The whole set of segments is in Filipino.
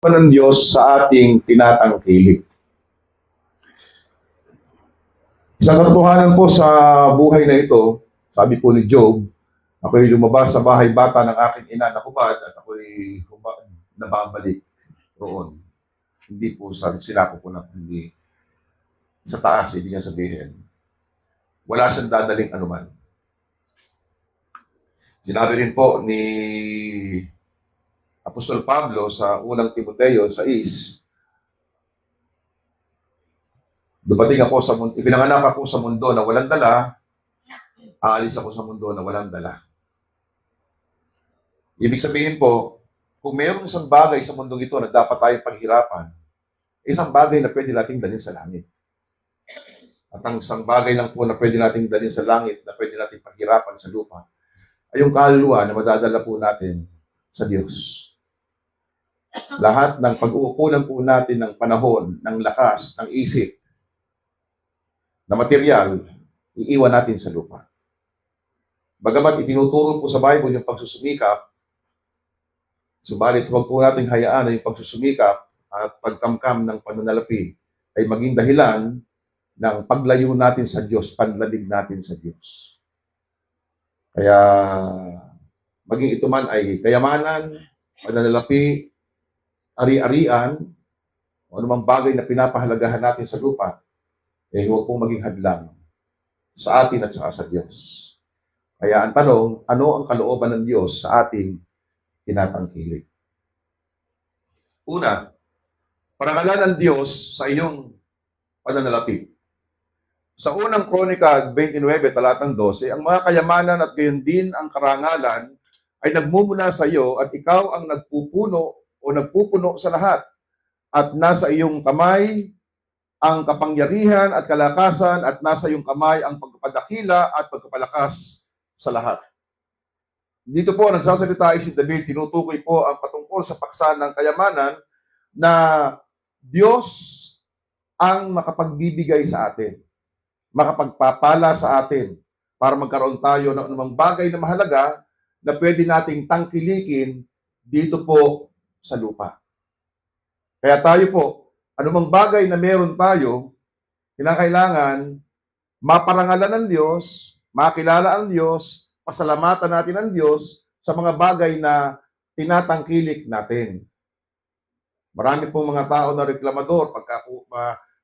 ng Diyos sa ating tinatangkilik. Isang katotohanan po sa buhay na ito, sabi po ni Job, ako'y lumabas sa bahay bata ng aking ina na hubad at ako'y nababalik roon. Hindi po sinako po na hindi sa taas, ibig niya sabihin. Wala siyang dadaling anuman. Sinabi rin po ni Apostol Pablo sa unang Timoteo 6, dumating ako sa mundo, ipinanganak ako sa mundo na walang dala, aalis ako sa mundo na walang dala. Ibig sabihin po, kung mayroong isang bagay sa mundong ito na dapat tayong paghirapan, isang bagay na pwede nating dalhin sa langit. At ang isang bagay lang po na pwede nating dalhin sa langit, na pwede nating paghirapan sa lupa, ay yung kaluluwa na madadala po natin sa Diyos. Lahat ng pag-uukulan po natin ng panahon, ng lakas, ng isip, na material, iiwan natin sa lupa. Bagamat itinuturo po sa Bible yung pagsusumikap, subalit huwag po natin hayaan na yung pagsusumikap at pagkamkam ng pananalapi ay maging dahilan ng paglayo natin sa Diyos, panlalig natin sa Diyos. Kaya maging ito man ay kayamanan, pananalapi, ari-arian, o anumang bagay na pinapahalagahan natin sa lupa, eh huwag pong maging hadlang sa atin at sa Diyos. Kaya ang tanong, ano ang kalooban ng Diyos sa ating tinatangkilik? Una, parangalan ng Diyos sa iyong pananalapi. Sa unang Kronika 29, talatang 12, ang mga kayamanan at gayon din ang karangalan ay nagmumula sa iyo at ikaw ang nagpupuno o nagpupuno sa lahat. At nasa iyong kamay ang kapangyarihan at kalakasan at nasa iyong kamay ang pagpapadakila at pagpapalakas sa lahat. Dito po nagsasalita si David, tinutukoy po ang patungkol sa paksa ng kayamanan na Diyos ang makapagbibigay sa atin, makapagpapala sa atin para magkaroon tayo ng anumang bagay na mahalaga na pwede nating tangkilikin dito po sa lupa. Kaya tayo po, anumang bagay na meron tayo, kinakailangan maparangalan ng Diyos, makilala ang Diyos, pasalamatan natin ang Diyos sa mga bagay na tinatangkilik natin. Marami pong mga tao na reklamador pagka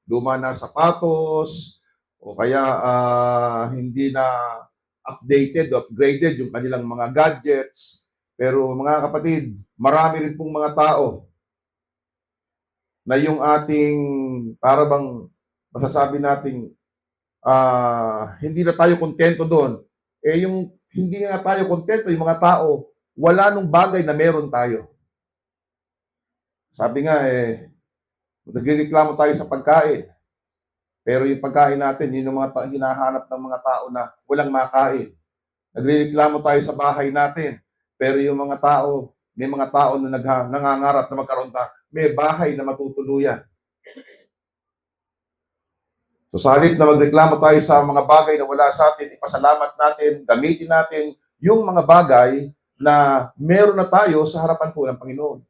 luma na sapatos o kaya hindi na updated o upgraded yung kanilang mga gadgets. Pero mga kapatid, marami rin pong mga tao na yung ating, para bang masasabi nating hindi na tayo kontento doon. Eh yung hindi na tayo kontento, yung mga tao, wala nung bagay na meron tayo. Sabi nga nagrereklamo tayo sa pagkain. Pero yung pagkain natin, yun yung mga hinahanap ng mga tao na walang makain. Nagrereklamo tayo sa bahay natin. Pero yung mga tao, may mga tao na nangangarap na magkaroon may bahay na matutuluyan. So sa halip na magreklamo tayo sa mga bagay na wala sa atin, ipasalamat natin, gamitin natin yung mga bagay na meron na tayo sa harapan po ng Panginoon.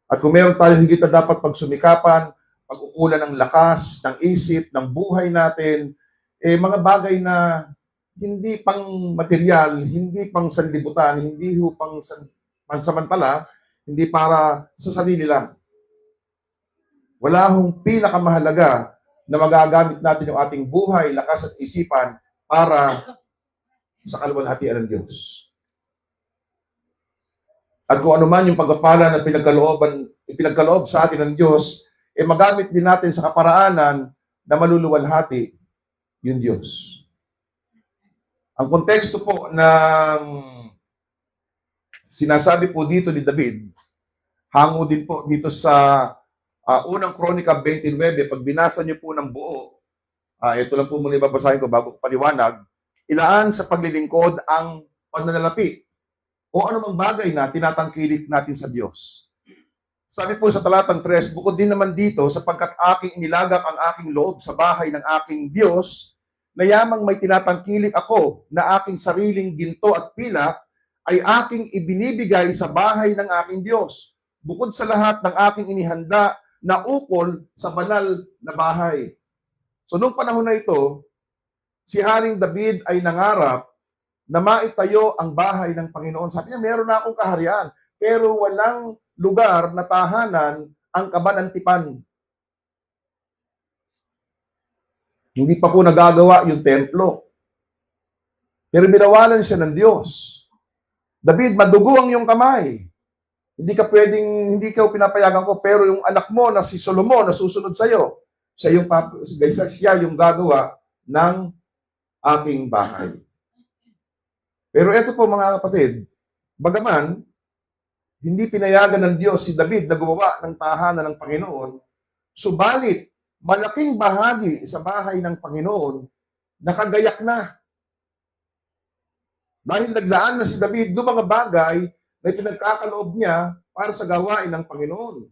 At kung meron tayo higit na dapat pagsumikapan, pag-ukulan ng lakas, ng isip, ng buhay natin, mga bagay na hindi pang material, hindi pang sanlibutan, hindi pang pansamantala, hindi para sa sarili lang. Wala hong pinakamahalaga na magagamit natin yung ating buhay, lakas at isipan para sa kaluwalhatian ng Diyos. At kung ano man yung pagpapala na pinagkaloob sa atin ng Diyos, magamit din natin sa kaparaanan na maluluwalhati yung Diyos. Ang konteksto po ng sinasabi po dito ni David, hango din po dito sa unang Kronika 29, pag binasa niyo po ng buo, ito lang po muna ibabasahin ko bago ko paliwanag, ilaan sa paglilingkod ang pananalapi o anumang bagay na tinatangkilik natin sa Diyos. Sabi po sa talatang 3, bukod din naman dito, sapagkat aking inilagak ang aking loob sa bahay ng aking Diyos, na yamang may tinatangkilik ako na aking sariling ginto at pilak, ay aking ibinibigay sa bahay ng aking Diyos. bukod sa lahat ng aking inihanda na ukol sa banal na bahay. So nung panahon na ito, si Haring David ay nangarap na maitayo ang bahay ng Panginoon. Sabi niya, meron na akong kaharian, pero walang lugar na tahanan ang kabanantipan. Hindi pa po nagagawa yung templo. Pero binawalan siya ng Diyos. David, madugo ang iyong kamay. Hindi ka pinapayagan ko, pero yung anak mo na si Solomon na susunod sa iyo, siya yung gagawa ng aking bahay. Pero ito po mga kapatid, bagaman, hindi pinayagan ng Diyos si David na gumawa ng tahanan ng Panginoon, subalit, malaking bahagi sa bahay ng Panginoon, nakagayak na. Dahil naglaan na si David ng mga bagay na pinagkakaloob niya para sa gawain ng Panginoon.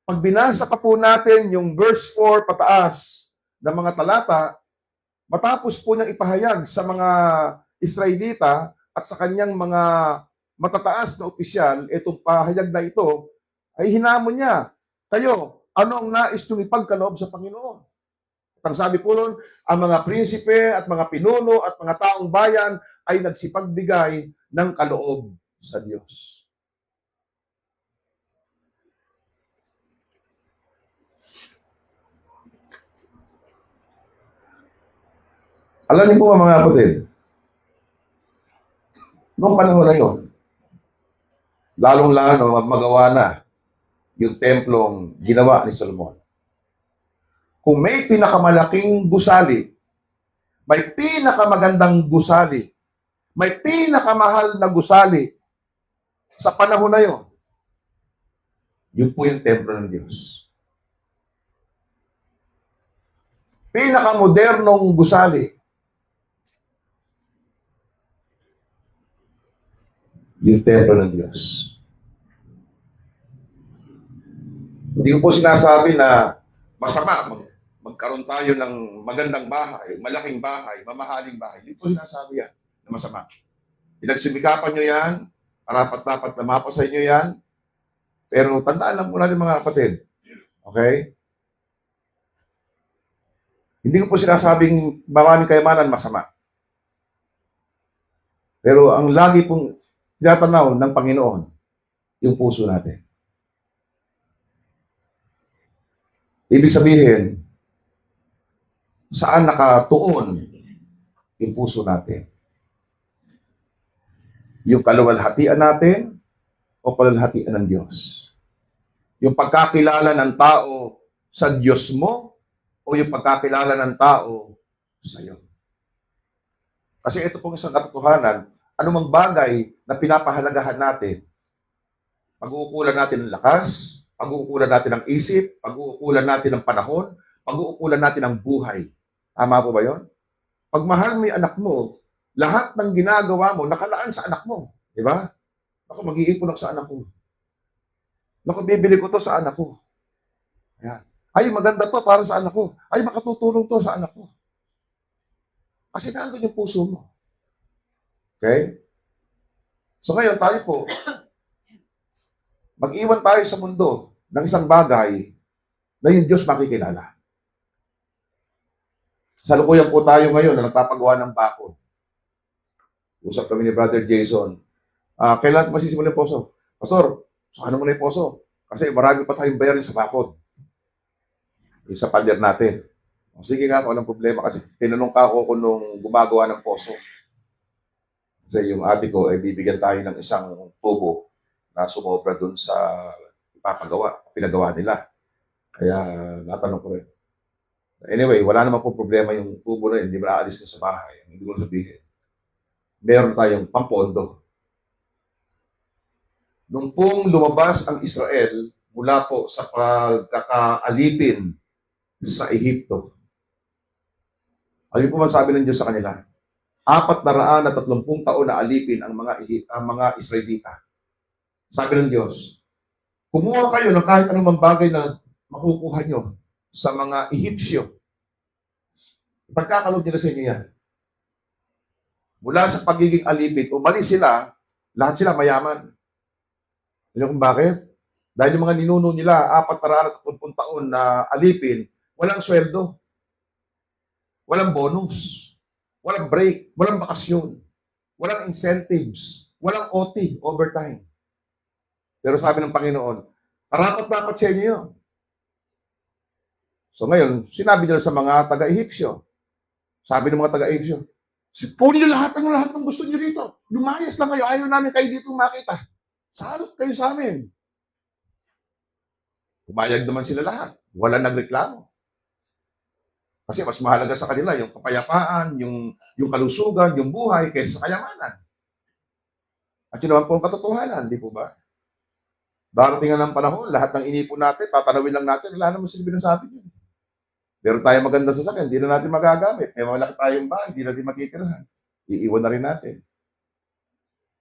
Pag binasa pa po natin yung verse 4 pataas ng mga talata, matapos po niyang ipahayag sa mga Israelita at sa kanyang mga matataas na opisyal, itong pahayag na ito, ay hinamon niya, kayo, ano ang nais niyong ipagkaloob sa Panginoon? At ang sabi po nun, ang mga prinsipe at mga pinuno at mga taong bayan ay nagsipagbigay ng kaloob sa Diyos. Alam niyo po mga kapatid, noong panahon na yun, lalong-lalo magawa na yung templong ginawa ni Solomon. Kung may pinakamalaking gusali, may pinakamagandang gusali, may pinakamahal na gusali sa panahon na yun, yun po yung templo ng Diyos. Pinakamodernong gusali, yung templo ng Diyos. Hindi ko po sinasabi na masama magkaroon tayo ng magandang bahay, malaking bahay, mamahaling bahay. Hindi po sinasabi yan na masama. Pinagsibikapan nyo yan, dapat na mapasa nyo yan. Pero tandaan lang po natin mga kapatid. Okay? Hindi ko po sinasabing maraming kayamanan masama. Pero ang lagi pong tinatanaw ng Panginoon, yung puso natin. Ibig sabihin, saan nakatuon yung puso natin? Yung kaluwalhatian natin o kaluwalhatian ng Diyos? Yung pagkakilala ng tao sa Diyos mo o yung pagkakilala ng tao sa iyo? Kasi ito pong isang katotohanan, anumang bagay na pinapahalagahan natin, pag-uukulan natin ng lakas, pag-uukulan natin ng isip, pag-uukulan natin ng panahon, pag-uukulan natin ng buhay. Tama po ba yun? Pag mahal mo yung anak mo, lahat ng ginagawa mo, nakalaan sa anak mo. Di ba? Ako, mag-iipon ako sa anak ko. Ako, bibili ko to sa anak ko. Ayan. Ay, maganda to para sa anak ko. Ay, makatutulong to sa anak ko. Kasi nandun yung puso mo. Okay? So ngayon, tayo po, mag-iwan tayo sa mundo ng isang bagay na yung Diyos makikilala. Salukuyan po tayo ngayon na nagpapagawa ng bakod. Usap kami ni Brother Jason. Kailan masisimulan yung poso? Pastor, saan mo na yung poso? Kasi marami pa tayong bayarin sa bakod. Yung sa pader natin. O, sige nga, walang problema kasi tinanong ka ako kung nung gumagawa ng poso. Kasi yung ate ko, ay bibigyan tayo ng isang tubo na sumobra dun sa pinagawa nila. Kaya natanong ko rin. Anyway, wala naman po problema yung tubo na yun, hindi maaalis na sa bahay. Hindi ko sabihin. Meron tayong pampondo. Nung pong lumabas ang Israel mula po sa pagkakaalipin sa Ehipto, ano po man sabi ng Diyos sa kanila? 430 taon na alipin ang mga Israelita. Sabi ng Diyos, kumuha kayo ng kahit anumang bagay na makukuha nyo sa mga Ehipsyo. Pagkakalob nila sa inyo yan. Mula sa pagiging alipin, umalis sila, lahat sila mayaman. Alam niyo kung bakit? Dahil yung mga ninuno nila, 430 taon na alipin, walang sweldo, walang bonus, walang break, walang bakasyon, walang incentives, walang OT, overtime. Pero sabi ng Panginoon, karapat-dapat sa inyo yun. So ngayon, sinabi nila sa mga taga-Ehipsyo, sabi ng mga taga-Ehipsyo, kunin niyo lahat ng gusto niyo dito. Lumayas lang kayo, ayaw namin kayo dito makita. Salot kayo sa amin. Pumayag naman sila lahat. Wala nagreklamo. Kasi mas mahalaga sa kanila yung kapayapaan, yung kalusugan, yung buhay, kaysa sa kayamanan. At yun naman po ang katotohanan, di po ba? Darating nga ng panahon, lahat ng inipon natin, tatanawin lang natin, wala naman silbi sa atin yun. Meron tayo maganda sa sakyan, hindi na natin magagamit. May malaki tayong bahay, hindi natin makikirahan. Iiwan na rin natin.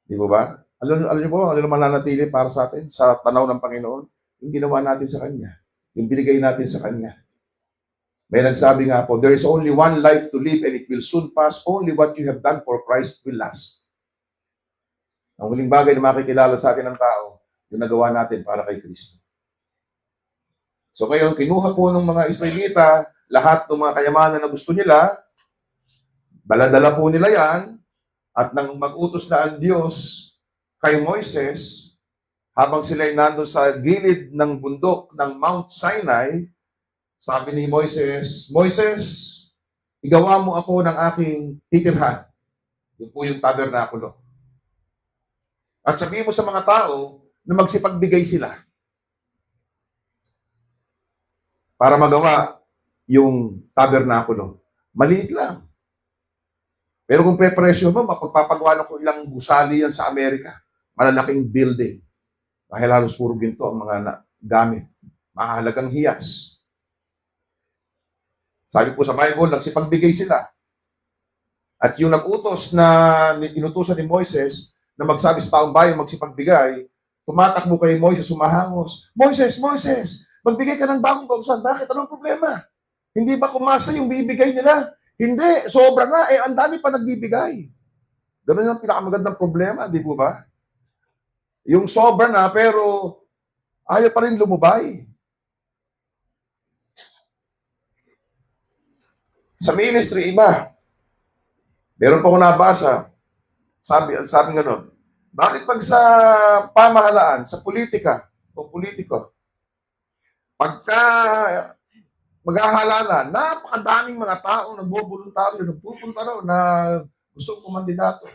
Di po ba? Alam niyo po, ano naman nanatili para sa atin, sa tanaw ng Panginoon? Yung ginawa natin sa Kanya. Yung binigay natin sa Kanya. May nagsabi nga po, there is only one life to live and it will soon pass. Only what you have done for Christ will last. Ang huling bagay na makikilala sa atin ng tao, yung nagawa natin para kay Kristo. So ngayon, kinuha po ng mga Israelita, lahat ng mga kayamanan na gusto nila, dala-dala po nila yan, at nang mag-utos na ang Diyos kay Moises, habang sila'y nandun sa gilid ng bundok ng Mount Sinai, sabi ni Moises, Moises, igawa mo ako ng aking titirhan. Yun po yung tabernakulo. At sabihin mo sa mga tao na magsipagbigay sila para magawa yung tabernakulo. Maliit lang. Pero kung pepresyo mo, mapagpapagawa ko ilang gusali yan sa Amerika. Malalaking building. Dahil halos puro ginto ang mga gamit. Mahalagang hiyas. Sabi po sa Bible, nagsipagbigay sila. At yung nag-utos na inutusan ni Moises na magsabi sa taong bayan magsipagbigay, tumatakbo kay Moises, sumahangos. Moises, Moises, magbigay ka ng bagong kautusan. Bakit? Anong problema? Hindi ba kumasa yung bibigay nila? Hindi, sobra na. Ang dami pa nagbibigay. Ganun yung pinakamagandang problema, di po ba? Yung sobra na, pero ayaw pa rin lumubay. Sa ministry, iba. Meron pa ako nabasa. Sabi gano'n, bakit pag sa pamahalaan, sa politika, o politiko, pagka maghahalalan, napakadaming mga taong nagboboluntaryo, nagpupunta raw na gusto kumandidato.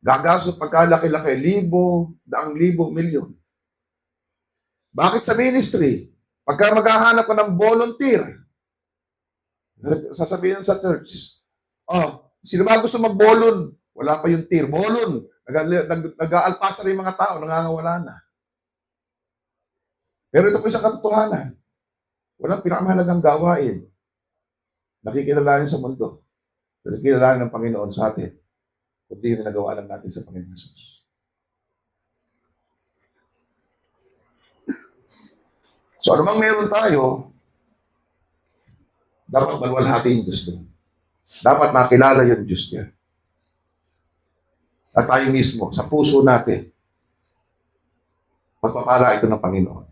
Gagasto pagkalaki-laki, libo, daang libo, milyon. Bakit sa ministry? Pagka maghahanap ka ng volunteer, sasabihin sa church, sino ba gusto mag-bolon? Wala pa yung tier. Bolon. Nag-aalpasa rin yung mga tao, nangangawala na. Pero ito po isang katotohanan. Walang pinakamahalagang gawain. Nakikilalanin sa mundo. Nakikilalanin ng Panginoon sa atin. Kundi yung nagawa lang natin sa Panginoon Jesus. So, anumang meron tayo, dapat maluwalhati yung Diyos doon. Dapat makilala yung Diyos niya. At tayo mismo, sa puso natin, magpapala ito ng Panginoon.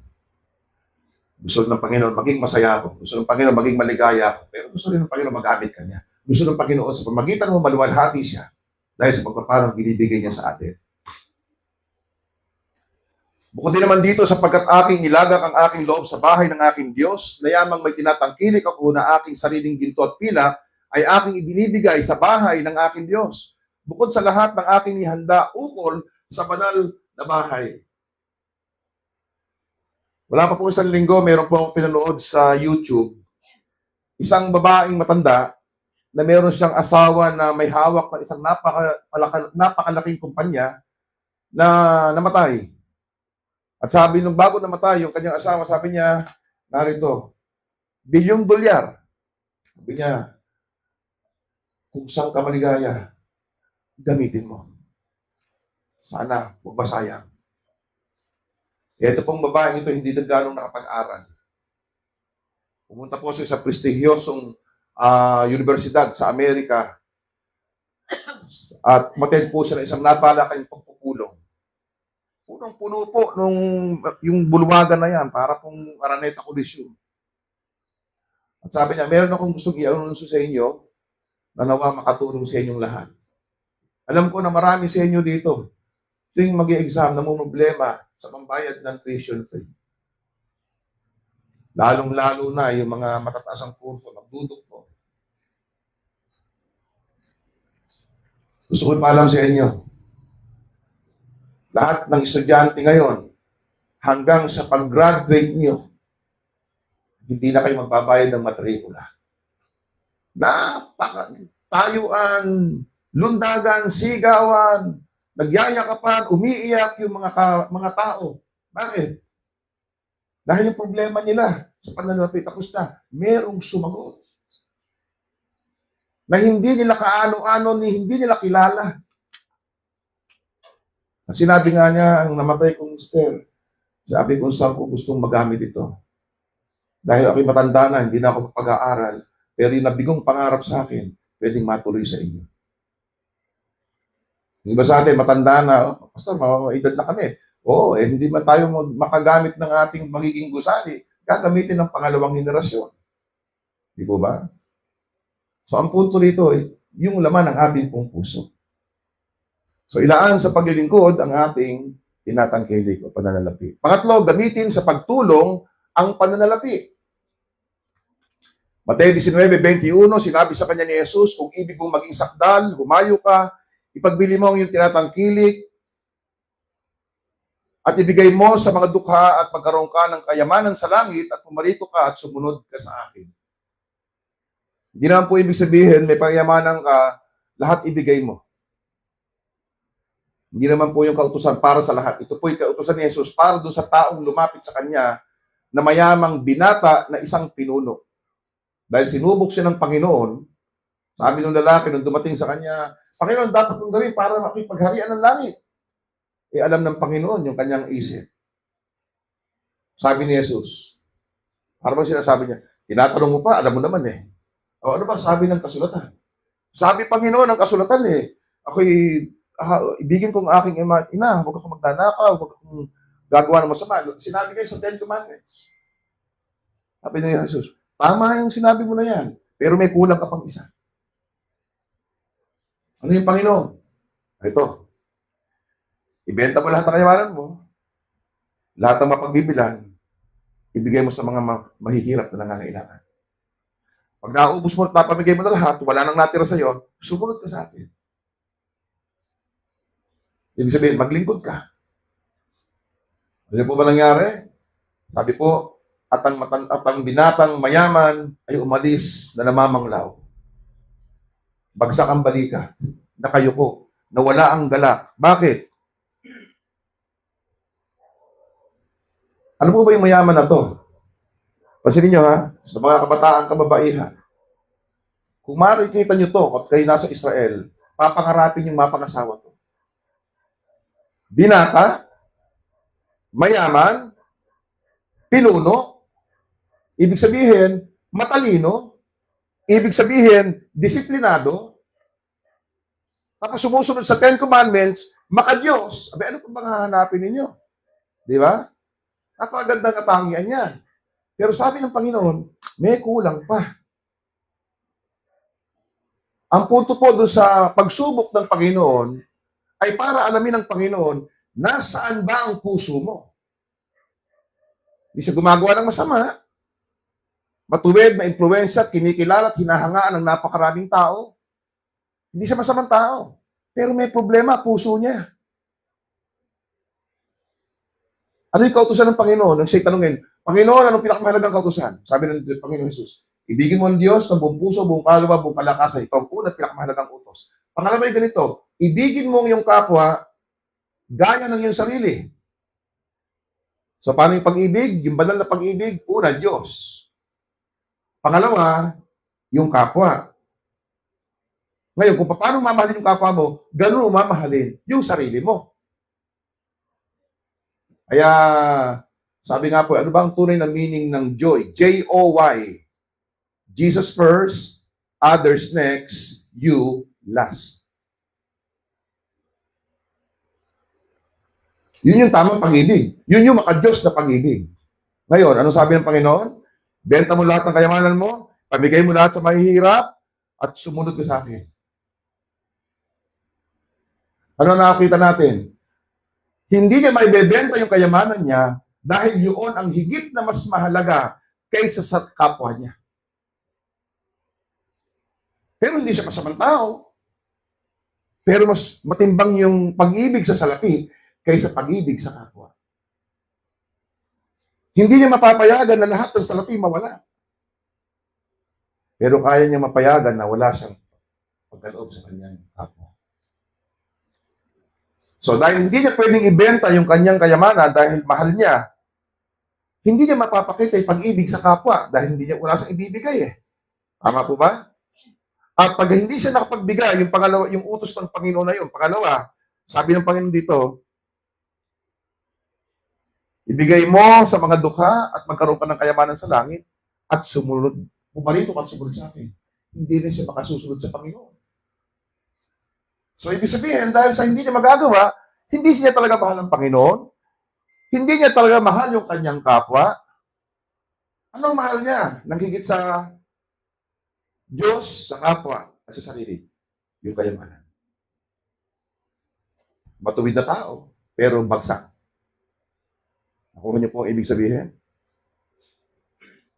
Gusto ng Panginoon maging masaya ako. Gusto ng Panginoon maging maligaya ako. Pero gusto rin ng Panginoon magamit ka niya. Gusto ng Panginoon sa pamagitan mo maluwalhati siya dahil sa pagpapalang binibigay niya sa atin. Bukod din naman dito, sapagkat aking ilagak ang aking loob sa bahay ng aking Diyos, na yamang may tinatangkilik ako na aking sariling ginto at pilak, ay aking ibinibigay sa bahay ng aking Diyos. Bukod sa lahat ng aking ihanda ukol sa banal na bahay. Wala pa po isang linggo, meron po akong pinanood sa YouTube. Isang babaeng matanda na meron siyang asawa na may hawak ng isang napakalaking kumpanya na namatay. At sabi nung bago namatay, yung kanyang asawa, sabi niya, narito, $1 billion. Sabi niya, kung saan ka maligaya, gamitin mo. Sana, huwag masayang. Ito pong babaeng ito, hindi na ganong nakapag-aral. Pumunta po sa isang prestigyosong universidad sa Amerika at umattend po siya ng isang napakalaking pagpupulong. Punong-puno po yung bulwagan na yan, para pong Araneta Coliseum. At sabi niya, meron akong gustong i-anunso sa inyo na nawa makatulong sa inyong lahat. Alam ko na marami sa inyo dito, tuwing mag-i-exam, namumroblema sa pambayad ng tuition fee. Lalong-lalo na yung mga matataas ang kurso, nagdudok po. Gusto ko paalam sa inyo, lahat ng estudyante ngayon, hanggang sa pag-graduate nyo, hindi na kayo magbabayad ng matrikula. Tayuan, lundagan, sigawan, nagyayakapan, umiiyak yung mga tao. Bakit? Dahil yung problema nila sa pananalapi, tapos na, merong sumagot. Na hindi nila kaano-ano, hindi nila kilala. At sinabi nga niya, ang namatay kong mister, sabi kung saan ko gustong magamit ito. Dahil ako'y matanda na, hindi na ako pag-aaral, pero yung nabigong pangarap sa akin, pwedeng matuloy sa inyo. Yung iba sa atin, matanda na, pastor, edad na kami. Oo, hindi man tayo makagamit ng ating magiging gusali, gagamitin ng pangalawang henerasyon. Di po ba? So, ang punto rito, yung laman ng ating pong puso. So, ilaan sa paglilingkod ang ating tinatangkilik o pananalapi. Pangatlo, gamitin sa pagtulong ang pananalapi. Mateo 19:21, sinabi sa kanya ni Jesus, kung ibig mong maging sakdal, humayo ka, ipagbili mo ang iyong tinatangkilik, at ibigay mo sa mga dukha at magkaroon ka ng kayamanan sa langit at pumarito ka at sumunod ka sa akin. Hindi naman po ibig sabihin, may payamanan ka, lahat ibigay mo. Hindi naman po yung kautusan para sa lahat. Ito po yung kautusan ni Jesus para doon sa taong lumapit sa kanya na mayamang binata na isang pinuno. Dahil sinubok siya ng Panginoon, sabi ng lalaki nung dumating sa kanya, Panginoon, dapat kong gawin para makipagharian ng langit. Alam ng Panginoon yung kanyang isip. Sabi ni Jesus, para bang sinasabi niya, tinatanong mo pa, alam mo naman eh. O ano ba sabi ng kasulatan? Sabi Panginoon ng kasulatan ako'y ibigin kong aking ina, huwag akong magnanakaw, huwag akong gagawa ng masama. Sinabi kayo sa Ten Commandments. Sabi ni Jesus, tama yung sinabi mo na yan, pero may kulang ka pang isa. Ano yung Panginoon? Ito, ibenta mo lahat ng kayamanan mo, lahat ng mapagbibilan, ibigay mo sa mga mahihirap na nangangailangan. Pag naubos mo at napamigay mo na lahat, wala nang natira sa iyo, sumunod ka sa akin. Ibig sabihin, maglingkod ka. Ano po ba nangyari? Sabi po, at ang binatang mayaman ay umalis na namamanglaw. Bagsak ang balikat, nakayuko, nawala ang galak. Bakit? Ano po ba yung mayaman na to? Pansinin nyo sa mga kabataan, kababaihan. Kung makikita nyo to, at kayo nasa Israel, papangarapin yung mapangasawa to. Binata, mayaman, pinuno, ibig sabihin, matalino, ibig sabihin, disiplinado, tapos sumusunod sa Ten Commandments, makadiyos. Abi, ano pa bang hahanapin ninyo? Di ba? Napakagandang katangian yan. Pero sabi ng Panginoon, may kulang pa. Ang punto po doon sa pagsubok ng Panginoon ay para alamin ng Panginoon, nasaan ba ang puso mo? Hindi siya gumagawa ng masama. Matuwid, ma-influensya, kinikilala at hinahangaan ng napakaraming tao. Hindi siya masamang tao. Pero may problema, puso niya. Ano yung kautusan ng Panginoon? Nang siya'y tanungin, Panginoon, anong pinakamahalagang kautusan? Sabi ng Panginoon Jesus, ibigin mo ang Diyos ng buong puso, buong kaluluwa, buong kalakasan. Ito ang unang pinakamahalagang utos. Pangalawa ay ganito, ibigin mo ang iyong kapwa gaya ng iyong sarili. So, paano yung pag-ibig? Yung banal na pag-ibig, una, Diyos. Pangalawa, yung kapwa. Ngayon, kung paano mamahalin yung kapwa mo, ganun mamahalin yung sarili mo. Kaya, sabi nga po, ano ba ang tunay na meaning ng joy? J-O-Y. Jesus first, others next, you last. Yun yung tamang pag-ibig. Yun yung makadiyos na pag-ibig. Ngayon, ano sabi ng Panginoon? Benta mo lahat ng kayamanan mo, pamigay mo lahat sa mahihirap, at sumunod ka sa akin. Ano nakakita natin? Hindi niya maibebenta yung kayamanan niya dahil yun ang higit na mas mahalaga kaysa sa kapwa niya. Pero hindi siya masamang tao. Pero mas matimbang yung pag-ibig sa salapi kaysa pag-ibig sa kapwa. Hindi niya mapapayagan na lahat ng salapi mawala. Pero kaya niya mapayagan na wala siyang pagkaloob sa kanyang kapwa. So dahil hindi niya pwedeng ibenta yung kanyang kayamanan dahil mahal niya, hindi niya mapapakita yung pag-ibig sa kapwa dahil hindi niya wala siyang ibibigay eh. Tama po ba? At pag hindi siya nakapagbigay, yung pangalawa, yung utos ng Panginoon na yun, pangalawa, sabi ng Panginoon dito, ibigay mo sa mga dukha at magkaroon ka ng kayamanan sa langit at sumunod. Pumarito ka at sumunod sa akin. Hindi rin siya makasusunod sa Panginoon. So, ibig sabihin, dahil sa hindi niya magagawa, hindi siya talaga mahal ng Panginoon, hindi niya talaga mahal yung kanyang kapwa. Anong mahal niya? Nanghigit sa Diyos, sa kapwa, at sa sarili. Yung kayamanan. Matuwid na tao, pero bagsak. Nakuha niyo po ang ibig sabihin?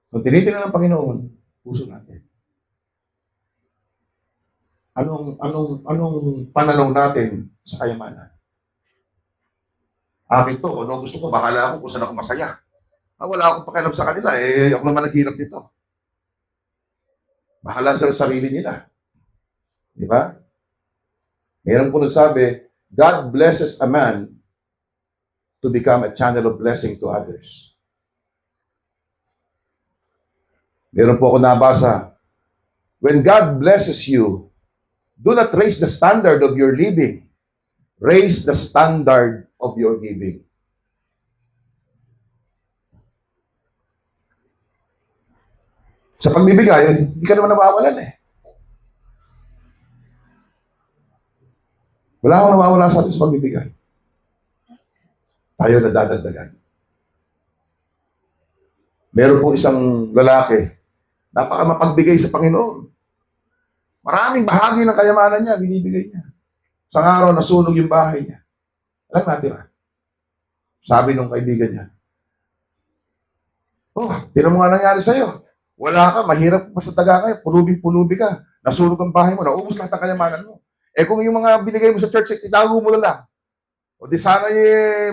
Kung tinitingnan ng Panginoon, puso natin. Anong pananaw natin sa kayamanan? Akin to, ano gusto ko, bahala ako kung saan ako masaya. Wala akong pakialam sa kanila, ako naman naghirap dito. Bahala sa sarili nila. Di ba? Meron po nagsabi, God blesses a man to become a channel of blessing to others. Meron po ako nabasa, when God blesses you, do not raise the standard of your living. Raise the standard of your giving. Sa pagbibigay, hindi ka naman nawawalan eh. Wala akong nawawala sa atin sa pagbibigay. Tayo nadadagdagan. Meron po isang lalaki, napaka mapagbigay sa Panginoon. Maraming bahagi ng kayamanan niya, binibigay niya. Sa araw, nasunog yung bahay niya. Alam natin, sabi nung kaibigan niya, tinan mo nga nangyari sa'yo. Wala ka, mahirap pa sa taga kayo, pulubi ka. Nasunog ang bahay mo, naubos lahat ng kayamanan mo. Kung yung mga binigay mo sa church, itago mo na lang. O di sana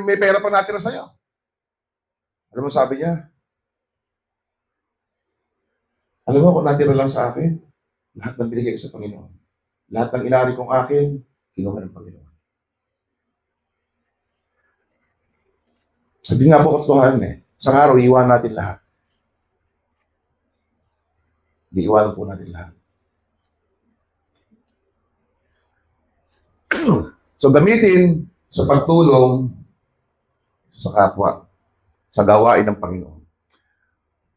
may pera pa natin na sa'yo. Alam mo sabi niya? Alam mo kung natira lang sa akin, lahat ng binigay ko sa Panginoon. Lahat ng inari kong akin, kinuha ng Panginoon. Sabi nga po katotohanan sa araw, iwan natin lahat. Iiwanan po natin lahat. So gamitin sa pagtulong sa kapwa, sa gawain ng Panginoon.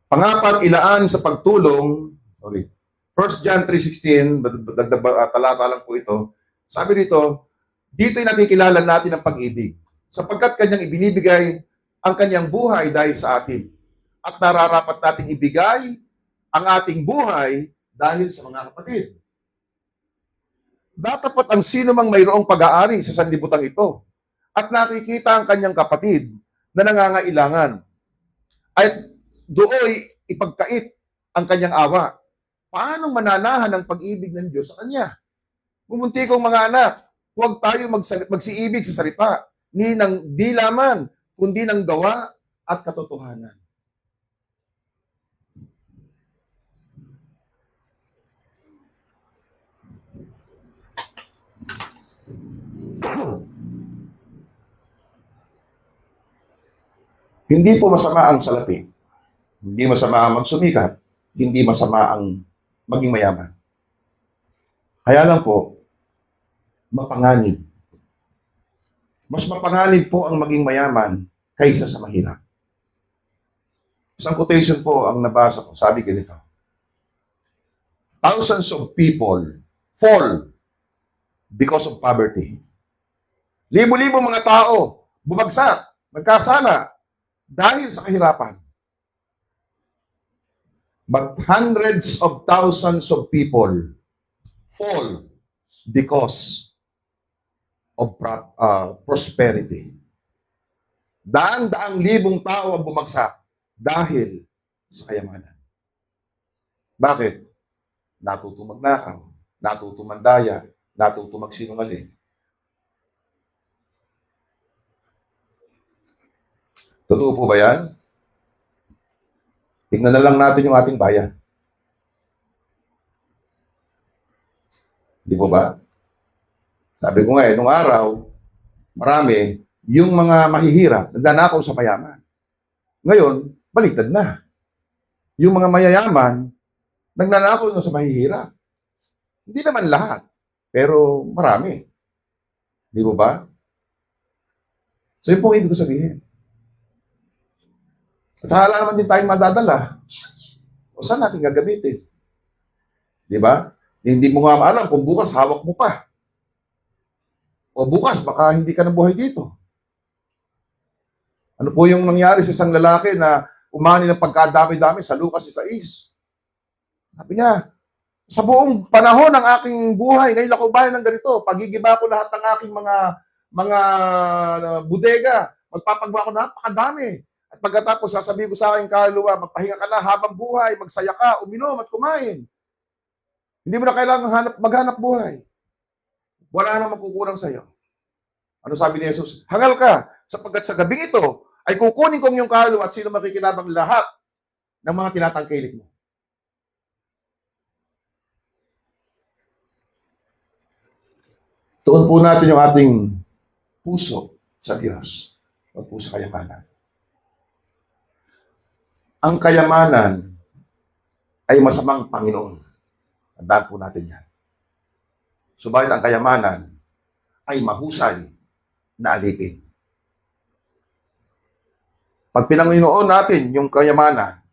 Pangapat, ilaan sa pagtulong, 1 John 3:16, talata lang po ito, sabi dito, dito'y nakikilala natin ang pag-ibig, sapagkat kanyang ibinibigay ang kanyang buhay dahil sa atin. At nararapat nating ibigay ang ating buhay dahil sa mga kapatid. Datapat ang sino mang mayroong pag-aari sa sanlibutan ito at nakikita ang kanyang kapatid na nangangailangan at dooy ipagkait ang kanyang awa. Paano mananahan ang pag-ibig ng Diyos sa kanya? Bumunti kong mga anak, huwag tayo magsiibig sa salita, di lamang, kundi ng gawa at katotohanan. Hindi po masama ang salapi. Hindi masama ang magsumikat. Hindi masama ang maging mayaman. Kaya lang po, mapanganib. Mas mapanganib po ang maging mayaman kaysa sa mahirap. Isang quotation po ang nabasa ko. Sabi ganito, thousands of people fall because of poverty. Libo-libo mga tao bumagsak, nagkasala, dahil sa kahirapan. But hundreds of thousands of people fall because of prosperity. Daan-daang libong tao ang bumagsak dahil sa kayamanan. Bakit? Natuto magnakaw, natuto mandaya, natuto magsinungaling. Totoo po ba yan? Tingnan na lang natin yung ating bayan. Di po ba? Sabi ko nga nung araw, marami, yung mga mahihirap, nagnanakaw sa mayaman. Ngayon, baliktad na. Yung mga mayayaman, nagnanakaw na sa mahihirap. Hindi naman lahat, pero marami. Di po ba? So yun po ibig ko sabihin. At saka wala naman din tayong madadala. O saan natin gagamitin? Di ba? Hindi mo nga maalam kung bukas hawak mo pa. O bukas baka hindi ka nabuhay dito. Ano po yung nangyari sa isang lalaki na umani ng pagkadami-dami sa Lucas 6? Sabi niya, sa buong panahon ng aking buhay, ngayon ako bahay ng ganito, pagigiba ko lahat ng aking mga bodega, magpapagawa ko napakadami. At pagkatapos, sasabihin ko sa aking kaluluwa, magpahinga ka na habang buhay, magsaya ka, uminom at kumain. Hindi mo na kailangan maghanap buhay. Wala nang makukulang sa'yo. Ano sabi ni Jesus? Hangal ka, sapagkat sa gabing ito, ay kukunin kong yung kaluluwa at sino makikinabang lahat ng mga tinatangkilik mo. Tuon po natin yung ating puso sa Diyos. Huwag po sa kayamanan. Ang kayamanan ay masamang Panginoon. Tandaan po natin yan. Subalit ang kayamanan ay mahusay na alipin. Pag pinanginoon natin yung kayamanan,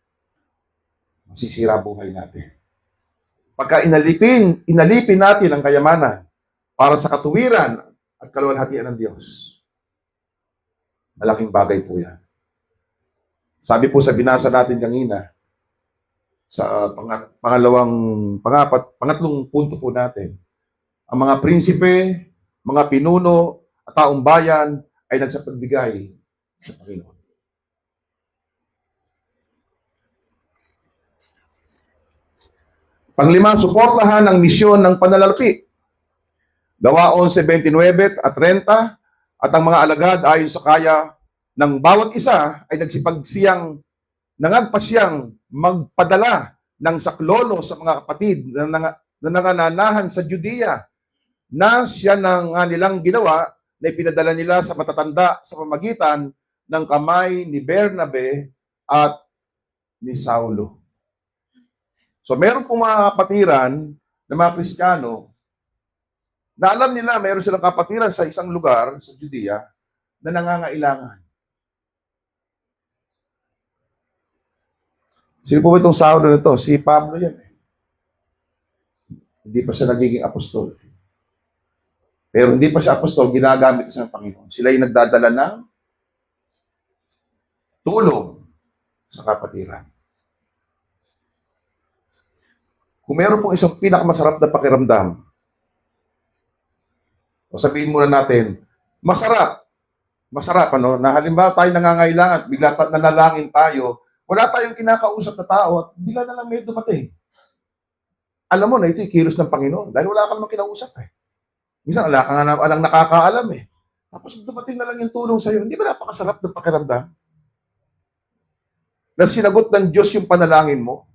masisira buhay natin. Pagka inalipin natin ang kayamanan para sa katuwiran at kaluwalhatian ng Diyos, malaking bagay po yan. Sabi po sa binasa natin kanina, sa pangatlong punto po natin, ang mga prinsipe, mga pinuno, at taong bayan ay nagsapagbigay sa Panginoon. Panglima, suportahan ang misyon ng pananalapi. Gawa 11:29 at 30, at ang mga alagad ayon sa kaya ng bawat isa ay nangagpasyang magpadala ng saklolo sa mga kapatid na nangananahan sa Judea, na siya nang nilang ginawa na ipinadala nila sa matatanda sa pamagitan ng kamay ni Bernabe at ni Saulo. So meron pong mga kapatiran na mga Kristiyano na alam nila meron silang kapatiran sa isang lugar sa Judea na nangangailangan. Sino po itong Saulo na ito? Si Pablo yan. Hindi pa siya nagiging apostol. Pero hindi pa siya apostol, ginagamit siya ng Panginoon. Sila yung nagdadala ng tulong sa kapatiran. Kung meron pong isang pinakamasarap na pakiramdam, o sabihin muna natin, masarap, ano, na halimbawa tayo nangangailangan, bigla nalalangin tayo, wala tayong kinakausap na tao at bigla na lang may dumating. Alam mo na ito yung kilos ng Panginoon dahil wala ka namang kinausap eh. Minsan wala ka nga alang nakakaalam eh. Tapos dumating na lang yung tulong sa'yo. Hindi ba napakasarap ng pakiramdam? Na sinagot ng Diyos yung panalangin mo.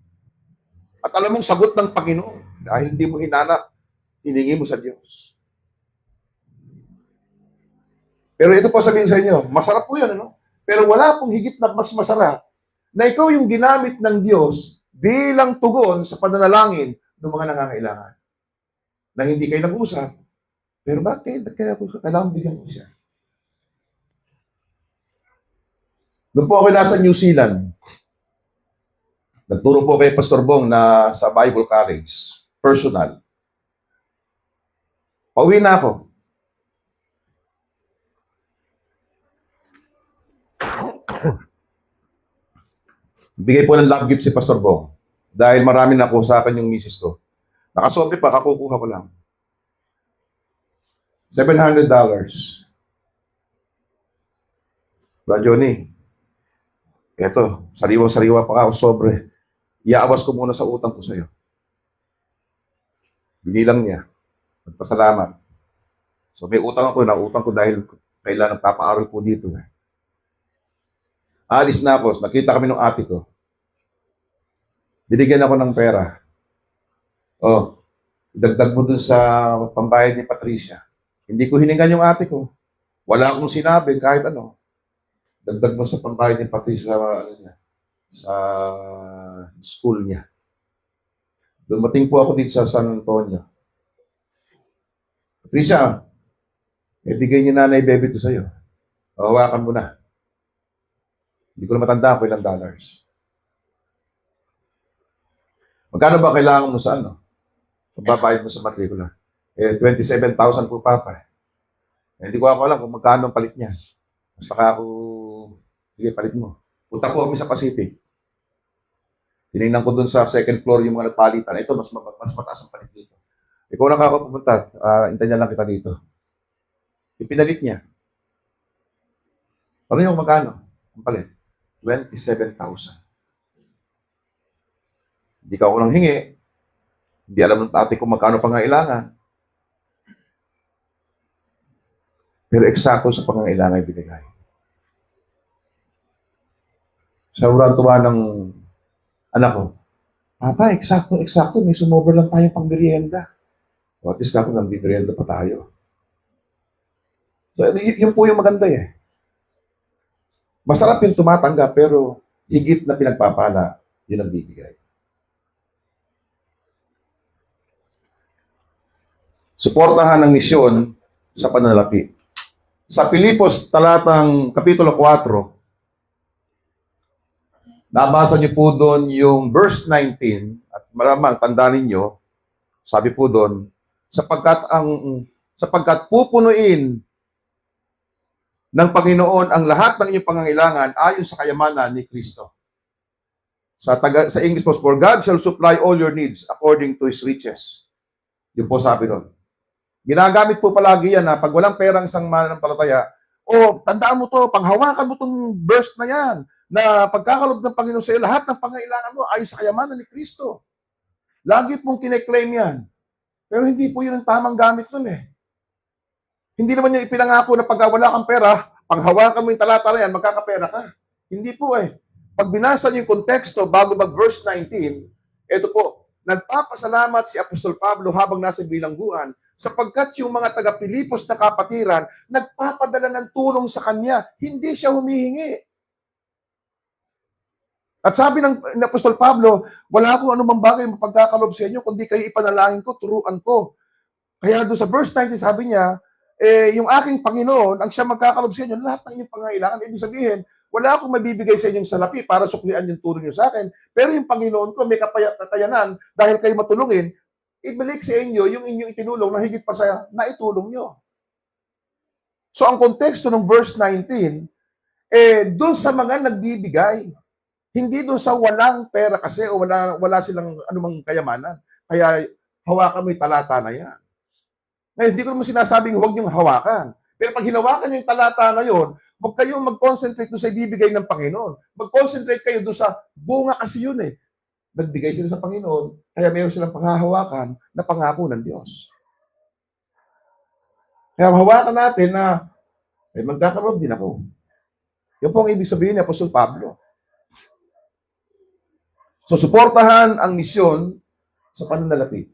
At alam mong sagot ng Panginoon dahil hindi mo hinanap, hiningi mo sa Diyos. Pero ito po sabihin sa inyo, masarap po yan, ano? Pero wala pong higit na mas masarap na ikaw yung ginamit ng Diyos bilang tugon sa pananalangin ng mga nangangailangan. Na hindi kayo nag-usap. Pero bakit? Kailangan bigyan ko siya. Noon po ako nasa New Zealand, nagturo po kay Pastor Bong na sa Bible College. Personal. Pauwi na ako. Bigay po ng love gift si Pastor Bong. Dahil marami na po sa akin yung misis ko. Nakasote pa, kakukuha ko lang. $700. Bro Johnny, eto, sariwa-sariwa pa ako sobre. Iaawas ko muna sa utang ko sa'yo. Binilang niya. Nagpasalamat. So may utang ako, nautang ko dahil kailan nagpapaaral po dito. Alis na ako, nakita kami ng ate ko. Binigyan ako ng pera. Oh, dagdag mo dun sa pambayad ni Patricia. Hindi ko hiningan yung ate ko. Wala akong sinabi kahit ano. Dagdag mo sa pambayad ni Patricia sa school niya. Dumating po ako dito sa San Antonio. Patricia, ibigay ni Nanay Bebe ito sa'yo. Hawakan mo na. Hindi ko na matandaan kung ilang dollars. Magkano ba kailangan mo sa ano? Babayad mo sa matrikula. 27,000 po, Papa. Hindi ko alam kung magkano ang palit niya. Basta ako, sige, palit mo. Punta po kami sa Pacific. Tinignan ko dun sa second floor yung mga nagpalitan. Ito, mas mataas ang palit dito. Ikaw na ako pumunta. Intay niya lang kita dito. Ipinalit niya. Ano yung magkano? Ang palit? 27,000. Hindi ka ako nang hingi. Hindi alam ng tate kung magkano pangailangan. Pero eksakto sa pangailangan ibinigay. Sobrang tuwa ng anak ko. Papa, eksakto. May sumobra lang tayong pang merienda. O at least ako nang merienda pa tayo. So, yun po yung maganda eh. Masarap yung tumatanggap, pero higit na pinagpapala, yun ang bibigay. Suportahan ang misyon sa pananalapi. Sa Pilipos, kapitulo 4, nabasa niyo po doon yung verse 19, at maramang tandaan ninyo, sabi po doon, sapagkat pupunuin ng Panginoon ang lahat ng inyong pangangailangan ayon sa kayamanan ni Kristo. Sa English po, for God shall supply all your needs according to His riches. Yun po sabi doon. Ginagamit po palagi yan na pag walang perang isang mananampalataya, tandaan mo to, panghawakan mo tong verse na yan, na pagkakalob ng Panginoon sa iyo, lahat ng pangailangan mo ayon sa kayamanan ni Kristo. Lagi pong kine-claim yan. Pero hindi po yun ang tamang gamit nun eh. Hindi naman yung ipinangako na pag wala kang pera, panghawakan mo yung talata na yan, magkakapera ka. Hindi po eh. Pag binasa niyo yung konteksto bago mag-verse 19, ito po, nagpapasalamat si Apostol Pablo habang nasa bilangguan sapagkat yung mga taga-Pilipos na kapatiran nagpapadala ng tulong sa kanya. Hindi siya humihingi. At sabi ng Apostol Pablo, wala akong anumang bagay mapagkakalob sa inyo, kundi kayo ipanalangin ko, turuan ko. Kaya doon sa verse 19, sabi niya, yung aking Panginoon, ang siya magkakalob sa inyo, lahat ng inyong pangailangan. Ibig sabihin, wala akong mabibigay sa inyong salapi para suklian yung tulong nyo sa akin. Pero yung Panginoon ko, may katayanan, dahil kayo matulungin, ibalik sa inyo yung inyong itinulong na higit pa sa naitulong nyo. So, ang konteksto ng verse 19, doon sa mga nagbibigay, hindi doon sa walang pera kasi o wala silang anumang kayamanan. Kaya, hawakan mo yung talata na yan. Ngayon, hindi ko naman sinasabing huwag niyong hawakan. Pero pag hinawakan niyo yung talata na yun, huwag kayong mag-concentrate doon sa ibibigay ng Panginoon. Mag-concentrate kayo doon sa bunga kasi yun eh. Nagbigay sila sa Panginoon, kaya mayroon silang panghahawakan na pangako ng Diyos. Kaya hawakan natin na magkakaroon din ako. Yan po ang ibig sabihin ni Apostol Pablo. So, suportahan ang misyon sa pananalapi.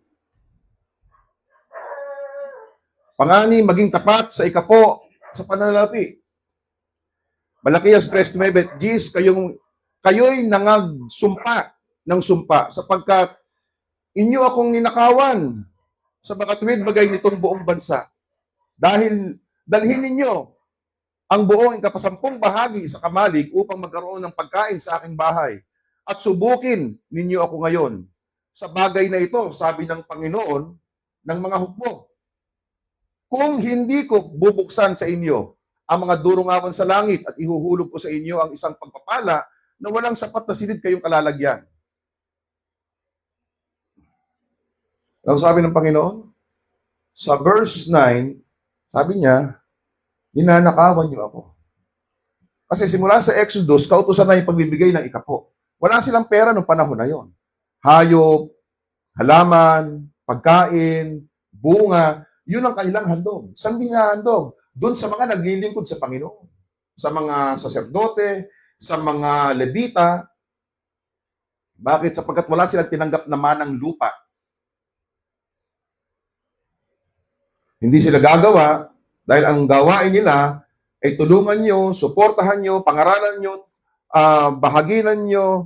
Pangani, maging tapat sa ikapo sa pananalapi. Malakias 3:9, Gis, kayo'y nangagsumpa ng sumpa sapagkat inyo akong ninakawan sa mga tuwid bagay nitong buong bansa. Dahil dalhin ninyo ang buong ikapasampung bahagi sa kamalig upang magkaroon ng pagkain sa aking bahay. At subukin ninyo ako ngayon. Sa bagay na ito, sabi ng Panginoon ng mga hukbo, kung hindi ko bubuksan sa inyo ang mga durungawan sa langit at ihuhulog ko sa inyo ang isang pagpapala na walang sapat na silid kayong kalalagyan. Ano sabi ng Panginoon? Sa verse 9, sabi niya, ninanakawan niyo ako. Kasi simula sa Exodus, kautusan na yung pagbibigay ng ikapo. Wala silang pera noong panahon na yon. Hayop, halaman, pagkain, bunga, yun ang kanilang handog. Saan binahandog? Doon sa mga naglilingkod sa Panginoon. Sa mga saserdote, sa mga Levita. Bakit? Sapagkat wala silang tinanggap na manang lupa. Hindi sila gagawa dahil ang gawain nila ay tulungan nyo, suportahan nyo, pangaralan nyo, bahaginan nyo,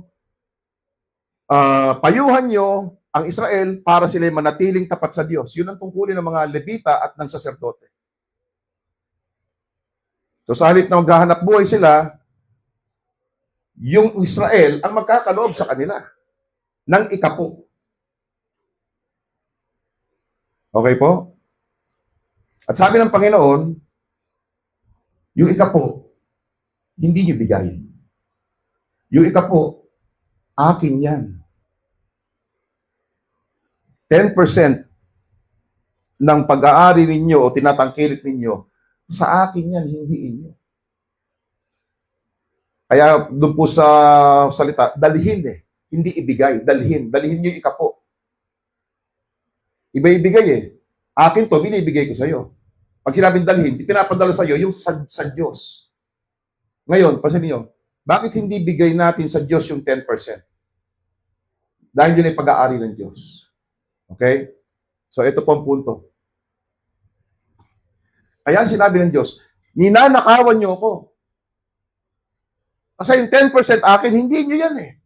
payuhan nyo ang Israel para sila manatiling tapat sa Diyos. Yun ang tungkulin ng mga Levita at ng saserdote. So sa halip na maghahanap buhay sila, yung Israel ang magkakaloob sa kanila ng ikapo. Okay po? At sabi ng Panginoon, yung ikapo, hindi nyo bigay. Yung ikapo, akin yan. 10% ng pag-aari ninyo o tinatangkilik ninyo, sa akin yan, hindi inyo. Kaya doon po sa salita, dalhin hindi ibigay, dalhin. Dalhin nyo yung ikapo. Iba ibigay Akin to, binibigay ko sa'yo. Pag sinabing dalhin, pinapadala sa'yo yung sa Diyos. Ngayon, pasin niyo, bakit hindi bigay natin sa Diyos yung 10%? Dahil yun ay pag-aari ng Diyos. Okay? So, ito po ang punto. Kaya sinabi ng Diyos, ninanakawan niyo ako. Kasi yung 10% akin, hindi niyo yan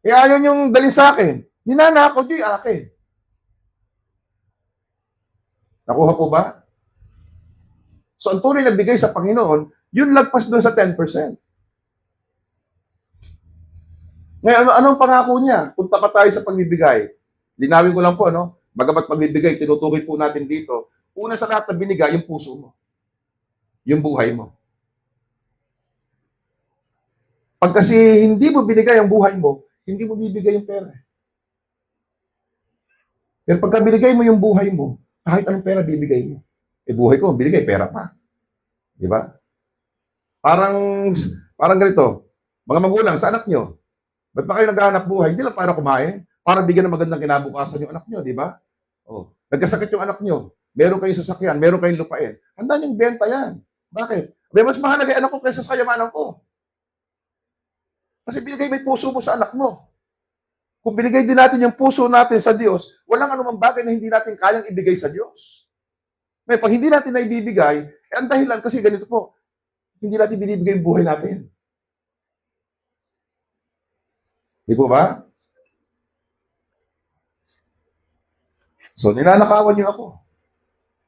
ayaw niyong dalhin sa akin. Ninanakaw niyo yung akin. Nakuha po ba? So, ang tunay na bigay sa Panginoon, yun lagpas doon sa 10%. Ngayon, anong pangako niya? Punta pa tayo sa pagbibigay. Linawin ko lang po, Bagamat pagbibigay, tinutukoy po natin dito. Una sa lahat na binigay, yung puso mo. Yung buhay mo. Pag kasi hindi mo binigay ang buhay mo, hindi mo bibigay yung pera. Pero pagka binigay mo yung buhay mo, kahit anong pera bibigay mo. Buhay ko, binigay, pera pa. Di ba? Parang ganito, mga magulang sa anak nyo, ba't pa kayo naghahanap buhay? Hindi lang para kumain, para bigyan ng magandang kinabukasan yung anak nyo, di ba? Nagkasakit yung anak nyo, meron kayong sasakyan, meron kayong lupain, handa niyong benta yan. Bakit? Mas mahalaga yung anak ko kaysa sa yamanan ko. Kasi binigay may puso mo sa anak mo. Kung binigay din natin yung puso natin sa Diyos, walang anumang bagay na hindi natin kayang ibigay sa Diyos. Ngayon, pag hindi natin na ibibigay, ang dahilan kasi ganito po, hindi natin binibigay yung buhay natin. Di po ba? So, ninanakawan niyo ako.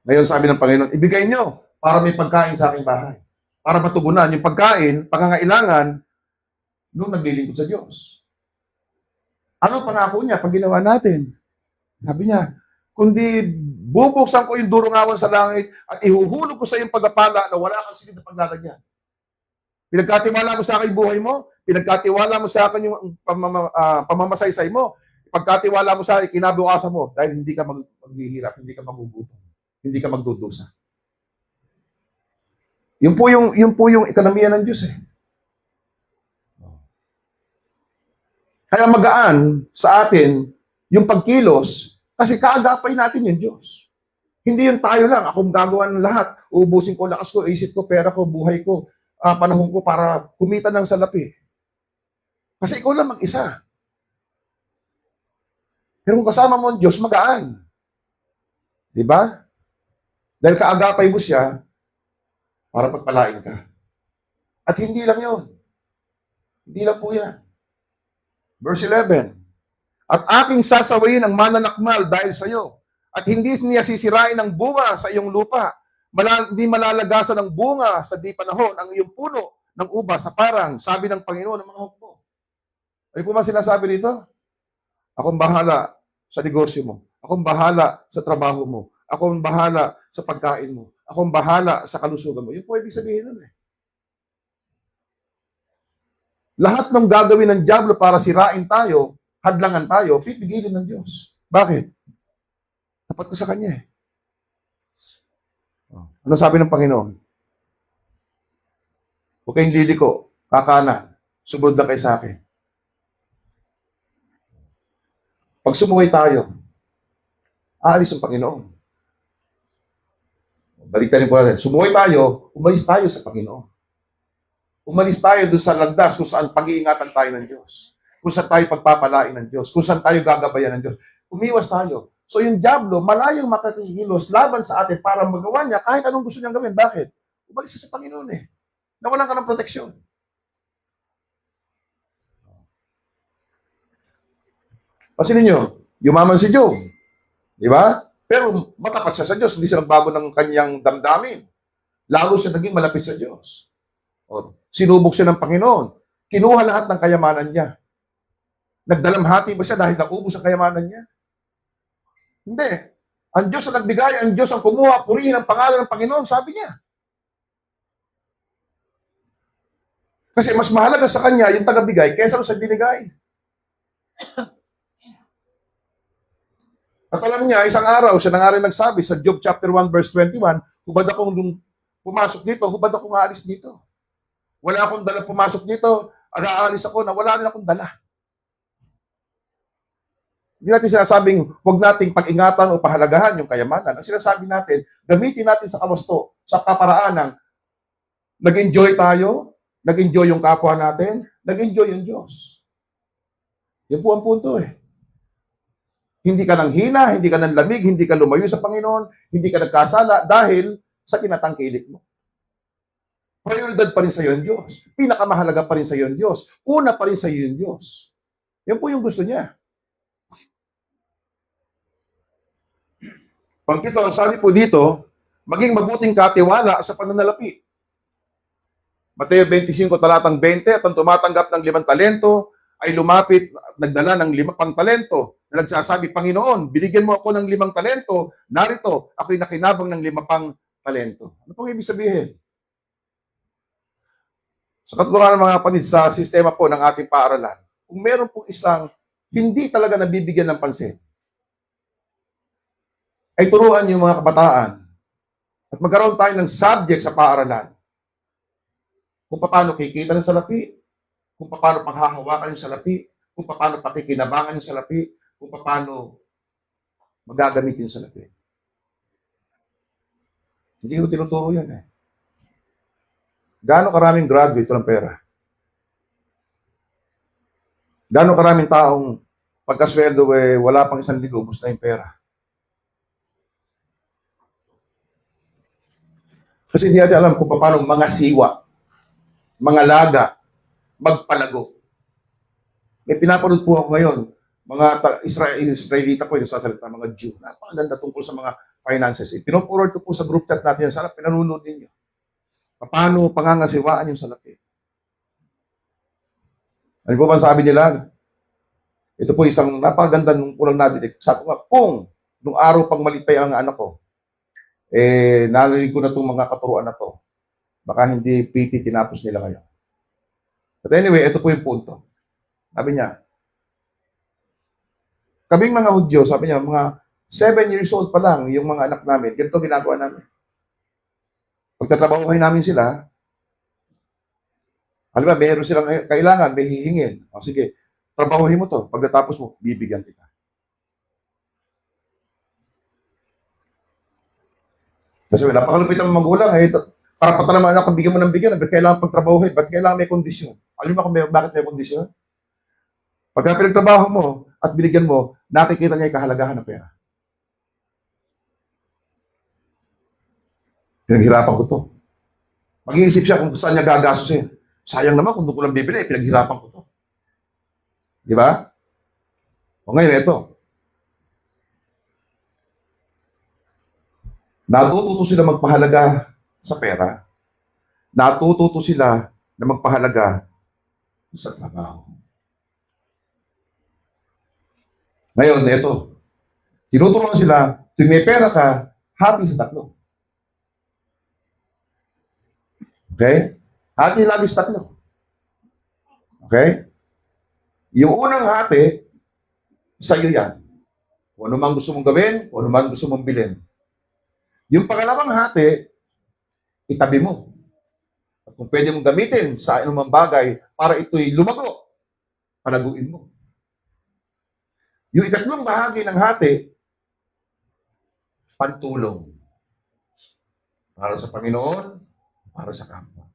Ngayon, sabi ng Panginoon, ibigay niyo para may pagkain sa aking bahay. Para matugunan yung pagkain, pangangailangan, nung naglilingkod sa Diyos. Ano pangako niya pag ginawa natin? Sabi niya, kundi bubuksan ko yung durungawan sa langit at ihuhulog ko sa iyong pagpapala na wala kang silid na paglalagyan. Pinagkatiwala mo sa akin yung buhay mo, pinagkatiwala mo sa akin yung pamamasaysay mo, pagkatiwala mo sa akin, kinabukasan mo, dahil hindi ka maghihirap, hindi ka magugutom, hindi ka magdudusa. Yun po yung ekonomiya ng Diyos Kaya magaan sa atin yung pagkilos kasi kaagapay natin yung Diyos. Hindi yung tayo lang, akong gagawa ng lahat, uubusin ko lakas ko, isip ko, pera ko, buhay ko, panahon ko para kumita ng salapi. Kasi ikaw lang mag-isa. Pero kung kasama mo ang Diyos, magaan. Di ba? Dahil kaagapay mo siya para pagpalain ka. At hindi lang yun. Hindi lang po yan. Verse 11, at aking sasawayin ang mananakmal dahil sa iyo, at hindi niya sisirain ang bunga sa iyong lupa. Hindi malalagasan ng bunga sa di panahon ang iyong puno ng ubas sa parang, sabi ng Panginoon ng mga hukbo. Ano po ba sinasabi dito? Akong bahala sa negosyo mo. Akong bahala sa trabaho mo. Akong bahala sa pagkain mo. akong bahala sa kalusugan mo. Yun po ibig sabihin nun eh. Lahat ng gagawin ng dyablo para sirain tayo, hadlangan tayo, pipigilin ng Diyos. Bakit? Tapat ka sa Kanya eh. Ano sabi ng Panginoon? Huwag kayong liliko, kakanan, sumunod na kayo sa akin. Pag sumuway tayo, aalis ang Panginoon. Baliktad po natin. Sumuway tayo, umalis tayo sa Panginoon. Umalis tayo doon sa landas kung saan pag-iingatan tayo ng Diyos. Kung saan tayo pagpapalain ng Diyos. Kung saan tayo gagabayan ng Diyos. Umiwas tayo. So yung diablo, malayong makakikilos laban sa atin para magawa niya kahit anong gusto niyang gawin. Bakit? Umalis sa Panginoon eh. Nawalan ka ng proteksyon. Pansinin niyo, yumaman si Job. Di ba? Pero matapat siya sa Diyos. Hindi siya nagbago ng kanyang damdamin. Lalo siya naging malapit sa Diyos. O, sinubok siya ng Panginoon. Kinuha lahat ng kayamanan niya. Nagdalamhati ba siya dahil naubos ang kayamanan niya? Hindi. Ang Diyos ang nagbigay, ang Diyos ang kumuha, purihin ang pangalan ng Panginoon, sabi niya. Kasi mas mahalaga sa kanya yung tagabigay kaysa sa binigay. At alam niya, isang araw, siya na nga rin nagsabi sa Job chapter 1 verse 21, hubad akong pumasok dito, hubad akong aalis dito. Wala akong dala pumasok dito, aalis ako na wala rin akong dala. Hindi natin sinasabing huwag nating pag-ingatan o pahalagahan yung kayamanan. Ang sinasabi natin, gamitin natin sa kawasto, sa kaparaan ng nag-enjoy tayo, nag-enjoy yung kapwa natin, nag-enjoy yung Diyos. Yan po ang punto eh. Hindi ka nang hina, hindi ka nang lamig, hindi ka lumayo sa Panginoon, hindi ka nagkasala dahil sa tinatangkilik mo. Prioridad pa rin sa iyo ang Diyos. Pinakamahalaga pa rin sa iyo ang Diyos. Una pa rin sa iyo ang Diyos. Yan po yung gusto niya. Pangkito, ang sabi po dito, maging mabuting katiwala sa pananalapi. Mateo 25, talatang 20, at ang tumatanggap ng 5 talento ay lumapit at nagdala ng 5 pang talento na nagsasabi, Panginoon, binigyan mo ako ng 5 talento, narito, ako'y nakinabang ng 5 pang talento. Ano pong ibig sabihin? Sa katulungan ng mga kapatid, sa sistema po ng ating paaralan, kung meron pong isang hindi talaga nabibigyan ng pansin, ay turuan yung mga kabataan at magkaroon tayo ng subject sa paaralan kung paano kikita ng salapi, kung paano panghahawakan yung salapi, kung paano pakikinabangan yung salapi, kung paano magagamitin yung salapi. Hindi ko tinuturo yan eh. Gaano karaming graduate ng pera? Gaano karaming taong pagkasweldo eh, wala pang 1,000, ubos na yung pera? Kasi hindi natin alam kung paano mga siwa, mga laga, magpalago. May pinapanood po ako ngayon, mga Israelita po yung sasalita, mga Jew. Napakaganda tungkol sa mga finances. Pinupurod ko po sa group chat natin. Sana pinanood ninyo. Paano pangangasiwaan yung salapi? Ano po ba sabi nila? Ito po isang napakaganda nung pulang nadinig. Sabi ko nga, kung nung araw pang malipay ang anak ko, narinig ko na itong mga katuruan na to. Baka hindi PT tinapos nila kayo. But anyway, ito po yung punto. Sabi niya, kaming mga Hudyo, sabi niya, mga 7 years old pa lang yung mga anak namin, ganito ginagawa namin. Pagtatrabahuhin namin sila, alam ba, meron silang kailangan, may hihingin. O sige, trabahuhin mo to. Pagkatapos mo, bibigyan kita. Kasi napakalupit ang magulang eh. Para patalaman anak, kung bigyan mo ng bigyan, ba't kailangan pagtrabahuhin? Ba't kailangan may kondisyon? Alam mo bakit may kondisyon? Pagka pinagtrabaho mo at binigyan mo, nakikita niya yung kahalagahan ng pera. Pinaghirapan ko to. Mag-iisip siya kung saan niya gagastusin. Sayang naman kung doon ko lang bibili, pinaghirapan ko to. Di ba? O ngayon, ito. Natututo sila magpahalaga sa pera. Natututo sila na magpahalaga sa trabaho. Ngayon, ito. Tinuturuan sila, kung may pera ka, hati sa 3. Okay? Hati labis tatlo. Okay? Yung unang hati, sa'yo yan. Kung ano man gusto mong gawin, kung ano man gusto mong bilhin. Yung pangalawang hati, itabi mo. At kung pwede mong gamitin sa anumang bagay para ito'y lumago, palaguin mo. Yung ikatlong bahagi ng hati, pantulong. Para sa Panginoon, para sa kapwa.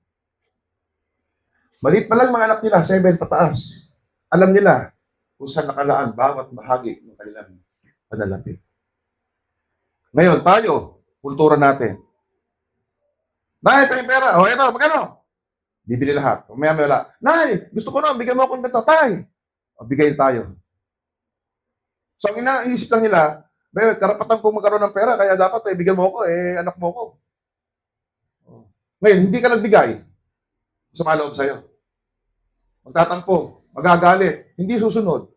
Maliit pa lang mga anak nila, 7 pataas. Alam nila kung saan nakalaan bawat bahagi ng kanilang panalapit. Ngayon, tayo, kultura natin. Nay, pa yung pera. O, ito, magkano? Bibili lahat. Umaya wala. Nay, gusto ko na, bigyan mo akong ganito. Tay, o, bigay tayo. So, ang inaisip lang nila, karapatan ko magkaroon ng pera, kaya dapat bigyan mo ako, anak mo ako. Ngayon, hindi ka nagbigay. Masama loob sa'yo. Magtatampo, magagalit, hindi susunod.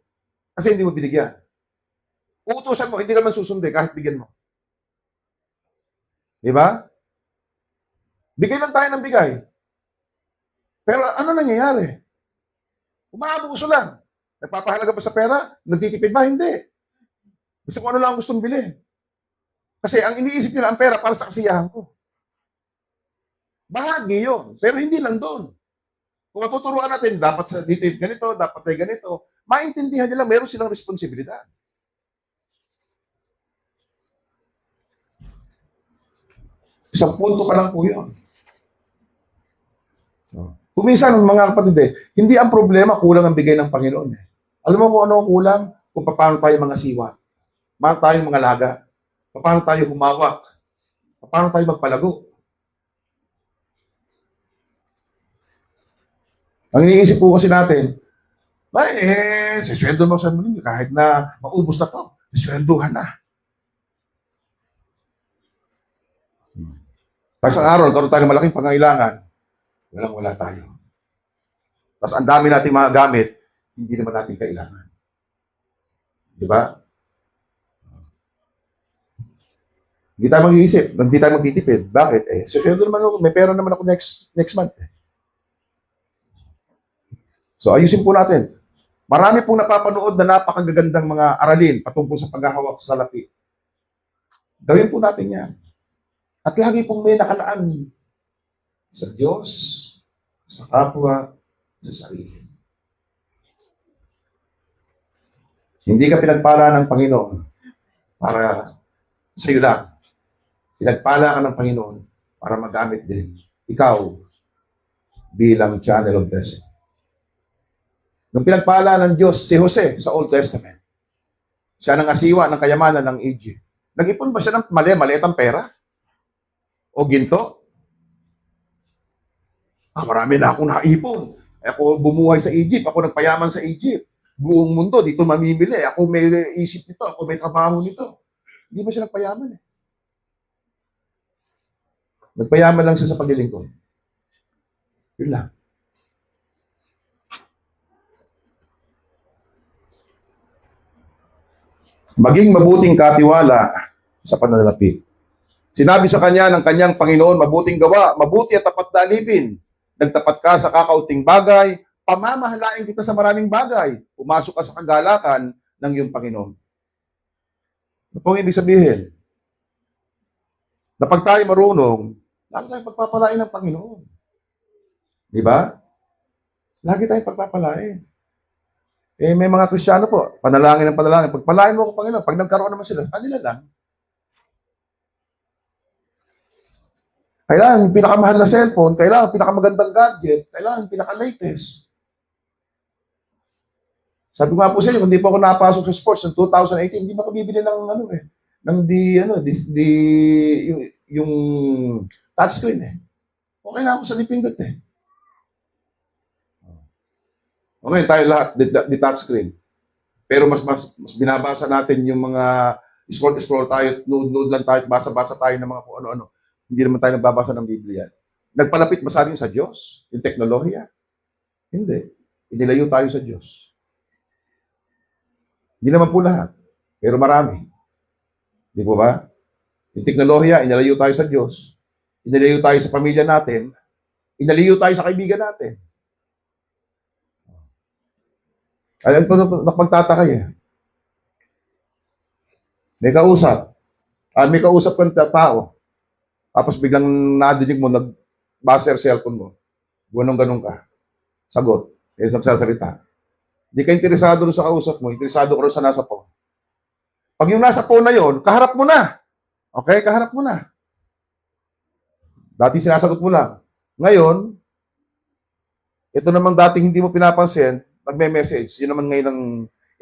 Kasi hindi mo binigyan. Uutusan mo, hindi ka man susundin kahit bigyan mo. Di ba? Bigay lang tayo ng bigay. Pero ano nangyayari? Umaabuso lang. Nagpapahalaga ba sa pera? Nagtitipid ba? Hindi. Gusto ko ano lang gustong bilhin. Kasi ang iniisip nila, ang pera para sa kasiyahan ko. Bahagi yun. Pero hindi lang doon. Kung matuturuan natin, dapat sa dito ganito, dapat ay ganito, maintindihan nila, meron silang responsibilidad. Isang punto pa lang po yun. Kuminsan, mga kapatid, hindi ang problema kulang ang bigay ng Panginoon. Alam mo kung ano ang kulang? Kung paano tayo mga siwa. Paano tayo mga laga. Paano tayo humawak. Paano tayo magpalago. Ang iniisip po kasi natin, sisweldo mo sa mundo, kahit na maubos na to, sisweldohan na. Tapos ang araw, karoon tayo malaking pangailangan, wala tayo. Tapos ang dami nating mga gamit, hindi naman natin kailangan. Di ba? Hindi tayo mag-iisip, hindi tayo magtitipid. Bakit? Sisweldo naman ako, may pera naman ako next month. So ayusin po natin. Marami pong napapanood na napakagagandang mga aralin patungkol sa paghahawak sa salapi. Gawin po natin yan. At lagi pong may nakalaan sa Diyos, sa kapwa, sa sarili. Hindi ka pinagpala ng Panginoon para sa iyo lang. Pinagpala ka ng Panginoon para magamit din ikaw bilang channel of blessing. Nung pinagpala ng Diyos si Jose sa Old Testament, siya nang asiwa ng kayamanan ng Egypt. Nag-ipon ba siya ng maliit ang pera? O ginto? Marami na akong naipon. Ako bumuhay sa Egypt, ako nagpayaman sa Egypt. Buong mundo, dito mamimili. Ako may isip nito, ako may trabaho nito. Hindi ba siya nagpayaman Nagpayaman lang siya sa paglilingkod. Yun lang. Maging mabuting katiwala sa pananalapi. Sinabi sa kanya ng kanyang Panginoon, mabuting gawa, mabuti at tapat na alipin. Nagtapat ka sa kakauting bagay, pamamahalain kita sa maraming bagay. Pumasok ka sa kagalakan ng iyong Panginoon. Ano pong ibig sabihin? Na pag tayo marunong, lagi tayong pagpapalain ng Panginoon. Di ba? Lagi tayong pagpapalain. May mga Kristiyano po, panalangin ng panalangin. Pagpalain mo ako, Panginoon. Pag nagkaroon naman sila, kanila lang. Kailangan yung pinakamahal na cellphone, kailangan yung pinakamagandang gadget, kailangan yung pinaka-latest. Sabi ko nga po sa inyo, kung di po ako napasok sa sports ng 2018, hindi makabibili ng yung touchscreen Okay na ako sa lipindot Okay, tayo lahat, di touchscreen. Pero mas binabasa natin yung mga scroll tayo, nood lang tayo, basa-basa tayo ng mga kung ano-ano. Hindi naman tayo nagbabasa ng Biblia. Nagpalapit ba sa atin sa Diyos? Yung teknolohiya? Hindi. Inilayo tayo sa Diyos. Hindi naman po lahat. Pero marami. Di po ba? Yung teknolohiya, inilayo tayo sa Diyos. Inilayo tayo sa pamilya natin. Inaliyo tayo sa kaibigan natin. Ayan po napagtataka eh. May kausap. May kausap kang tao. Tapos biglang nadinig mo, nag-buzzer cellphone mo. Ganun ka. Sagot. Nagsasalita. Hindi ka interesado sa kausap mo, interesado ka rin sa nasa phone. Pag yung nasa phone na yon, kaharap mo na. Okay? Kaharap mo na. Dati sinasagot mo lang. Ngayon, ito namang dating hindi mo pinapansin, nagme-message, yun naman ngayon ang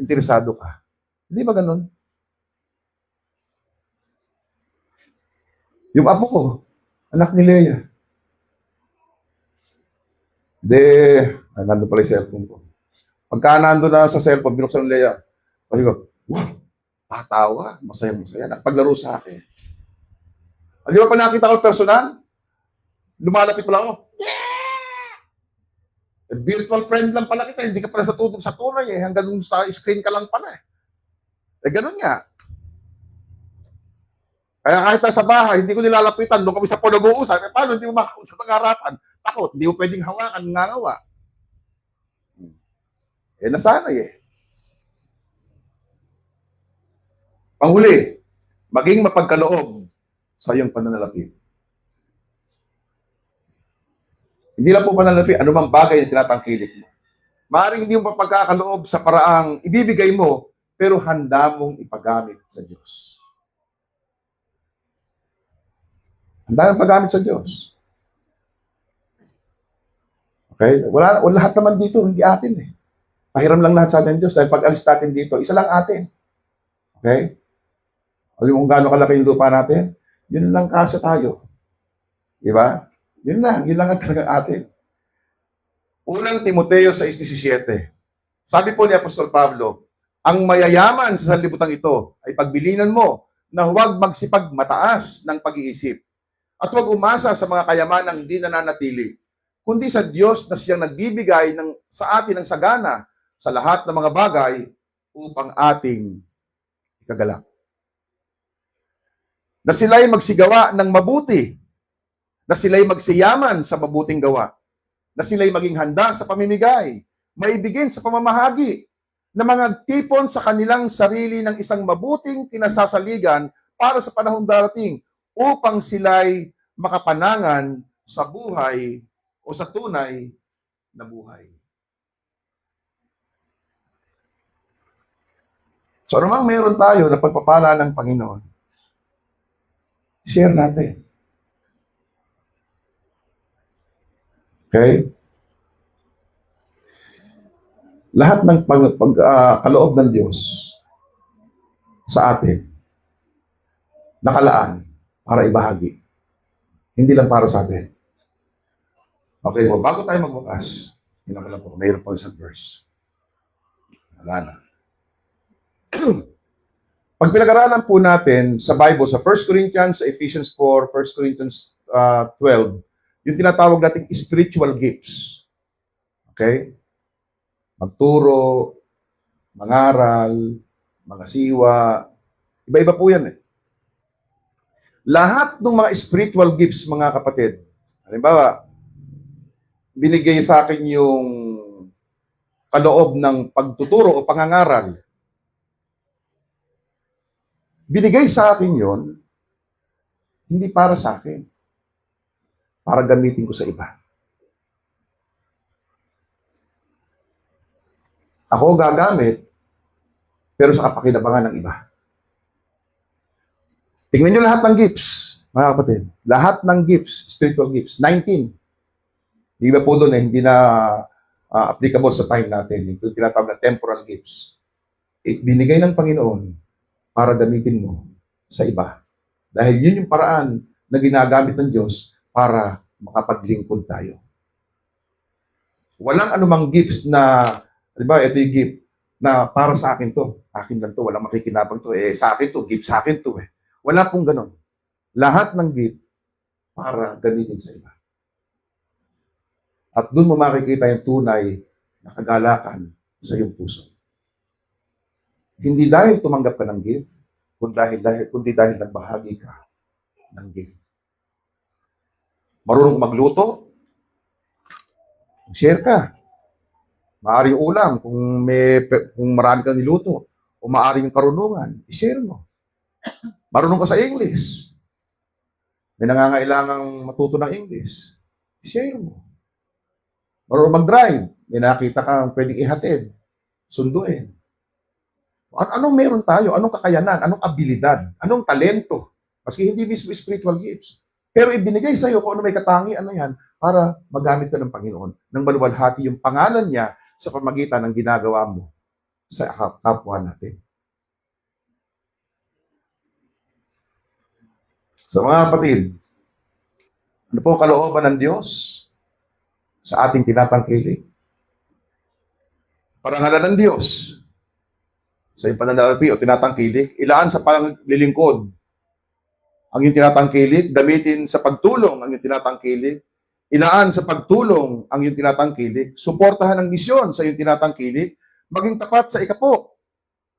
interesado ka. Hindi ba ganun? Yung apo ko, anak ni Leia. Nandun pala yung cellphone ko. Pagka nandun na sa cellphone, binuksan ng Leia, sabi ko, wow, tatawa, masaya-masaya, nagpaglaro sa akin. Di ba pa nakita ko personal? Lumalapit pala ako, virtual friend lang pala kita, hindi ka pala sa tunay eh, hanggang sa screen ka lang pala eh. Ganun nga. Kaya kahit sa bahay, hindi ko nilalapitan, doon kami sa phone nag-uusap, paano hindi mo makausap ng harapan? Takot, hindi mo pwedeng hawakan, nangangawa. Nasanay eh. Panghuli, maging mapagkaloob sa iyong pananalapi. Hindi lang po pananalapi, anumang bagay na tinatangkilik mo. Maaaring hindi mo mapagkakaloob sa paraang ibibigay mo, pero handa mong ipagamit sa Diyos. Handa mong pagamit sa Diyos. Okay? Wala, lahat naman dito, hindi atin eh. Pahiram lang lahat sa atin Diyos, dahil pag alis natin dito, isa lang atin. Okay? Alam mo kung gaano kalaki yung lupa natin? Yun lang kasya tayo. Diba? Yun lang ang talagang atin. Unang Timoteo 6:17. Sabi po ni Apostol Pablo, ang mayayaman sa sanlibutan ito ay pagbilinan mo na huwag magsipagmataas ng pag-iisip at huwag umasa sa mga kayamanang di nananatili, kundi sa Diyos na siyang nagbibigay sa atin ng sagana sa lahat ng mga bagay upang ating ikagalak. Na sila'y magsigawa ng mabuti, na sila'y magsiyaman sa mabuting gawa, na sila'y maging handa sa pamimigay, maibigin sa pamamahagi, na mga tipon sa kanilang sarili ng isang mabuting kinasasaligan para sa panahong darating, upang sila'y makapanangan sa buhay o sa tunay na buhay. So anumang meron tayo na pagpapala ng Panginoon, share natin. Okay? Lahat ng kaloob ng Diyos sa atin, nakalaan para ibahagi. Hindi lang para sa atin. Okay, well, bago tayo magbukas, yun lang po, mayroon po isang verse. Wala na. Pag pinag-aralan po natin sa Bible, sa 1 Corinthians, sa Ephesians 4, 1 Corinthians 12, yung tinatawag nating spiritual gifts. Okay? Magturo, mangaral, mangasiwa, iba-iba po yan eh. Lahat ng mga spiritual gifts, mga kapatid, halimbawa, binigay sa akin yung kaloob ng pagtuturo o pangangaral. Binigay sa akin yon, hindi para sa akin. Para gamitin ko sa iba. Ako gagamit, pero sa kapakinabangan ng iba. Tingnan nyo lahat ng gifts, mga kapatid. Lahat ng gifts, spiritual gifts, 19. Di ba po doon hindi na applicable sa time natin. Yung tinatawag na temporal gifts. Binigay ng Panginoon para gamitin mo sa iba. Dahil yun yung paraan na ginagamit ng Diyos para makapaglingkod tayo. Walang anumang gifts na, di ba, ito yung gift na para sa akin to. Akin lang to, walang makikinabang to. Sa akin to, gift sa akin to. Wala pong ganon. Lahat ng gift para gamitin sa iba. At doon mo makikita yung tunay na kagalakan sa iyong puso. Hindi dahil tumanggap ka ng gift, kundi dahil nagbahagi ka ng gift. Marunong magluto, Share ka. Maaring ulam, kung marami kang niluto, o maaring karunungan, i-share mo. Marunong ka sa English. May nangangailangang matuto ng English, i-share mo. Marunong mag-drive, may nakita kang pwedeng ihatid, sunduin. Anong meron tayo? Anong kakayanan? Anong abilidad? Anong talento? Maski hindi mismo spiritual gifts. Pero ibinigay sa iyo kung ano may katangian na yan para magamit ka ng Panginoon nang maluwalhati yung pangalan niya sa pamagitan ng ginagawa mo sa kapwa natin. So mga kapatid, ano po kalooban ng Diyos sa ating tinatangkilik? Parangalan ng Diyos sa iyong pananalapi o tinatangkilik, ilaan sa panglilingkod ang iyong tinatangkilik, gamitin sa pagtulong ang iyong tinatangkilik, ilaan sa pagtulong ang iyong tinatangkilik, suportahan ang misyon sa iyong tinatangkilik, maging tapat sa ikapo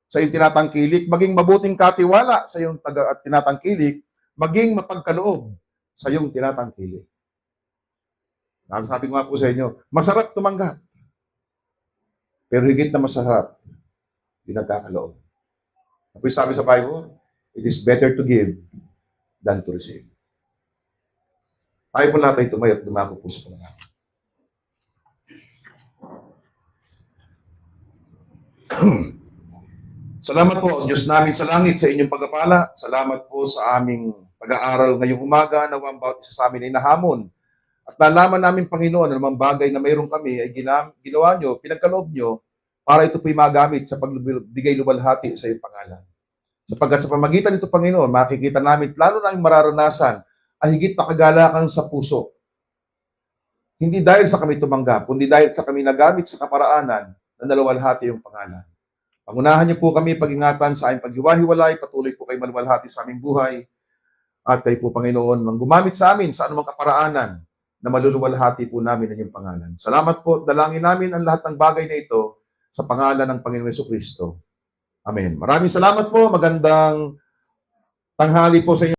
sa iyong tinatangkilik, maging mabuting katiwala sa iyong tinatangkilik, maging mapagkaloob sa iyong tinatangkilik. Sabi ko nga po sa inyo, masarap tumanggap. Pero higit na masarap, pinagkakaloob. Ako sabi sa Bible, it is better to give than to receive. Tayo po natin tumayo at dumako po sa panalangin. Salamat po, Diyos namin sa langit, sa inyong pagpapala. Salamat po sa aming pag-aaral ngayong umaga na bawat isa sa amin ay nahamon. At nalaman namin, Panginoon, na namang bagay na mayroon kami ay ginawa nyo, pinagkaloob nyo, para ito po'y magamit sa pagbigay luwalhati sa iyong pangalan. Sapagkat sa pamagitan nito, Panginoon, makikita namin, plano namin mararanasan ang higit na kagalakan sa puso. Hindi dahil sa kami tumanggap, kundi dahil sa kami nagamit sa kaparaanan na naluwalhati yung pangalan. Pangunahan niyo po kami pag-ingatan sa aming paghiwa-hiwalay, patuloy po kayo maluwalhati sa aming buhay, at kayo po, Panginoon, nang gumamit sa amin sa anumang kaparaanan na maluluwalhati po namin ang iyong pangalan. Salamat po, dalangin namin ang lahat ng bagay na ito sa pangalan ng Panginoon Jesucristo. Amen. Maraming salamat po, magandang tanghali po sa inyo.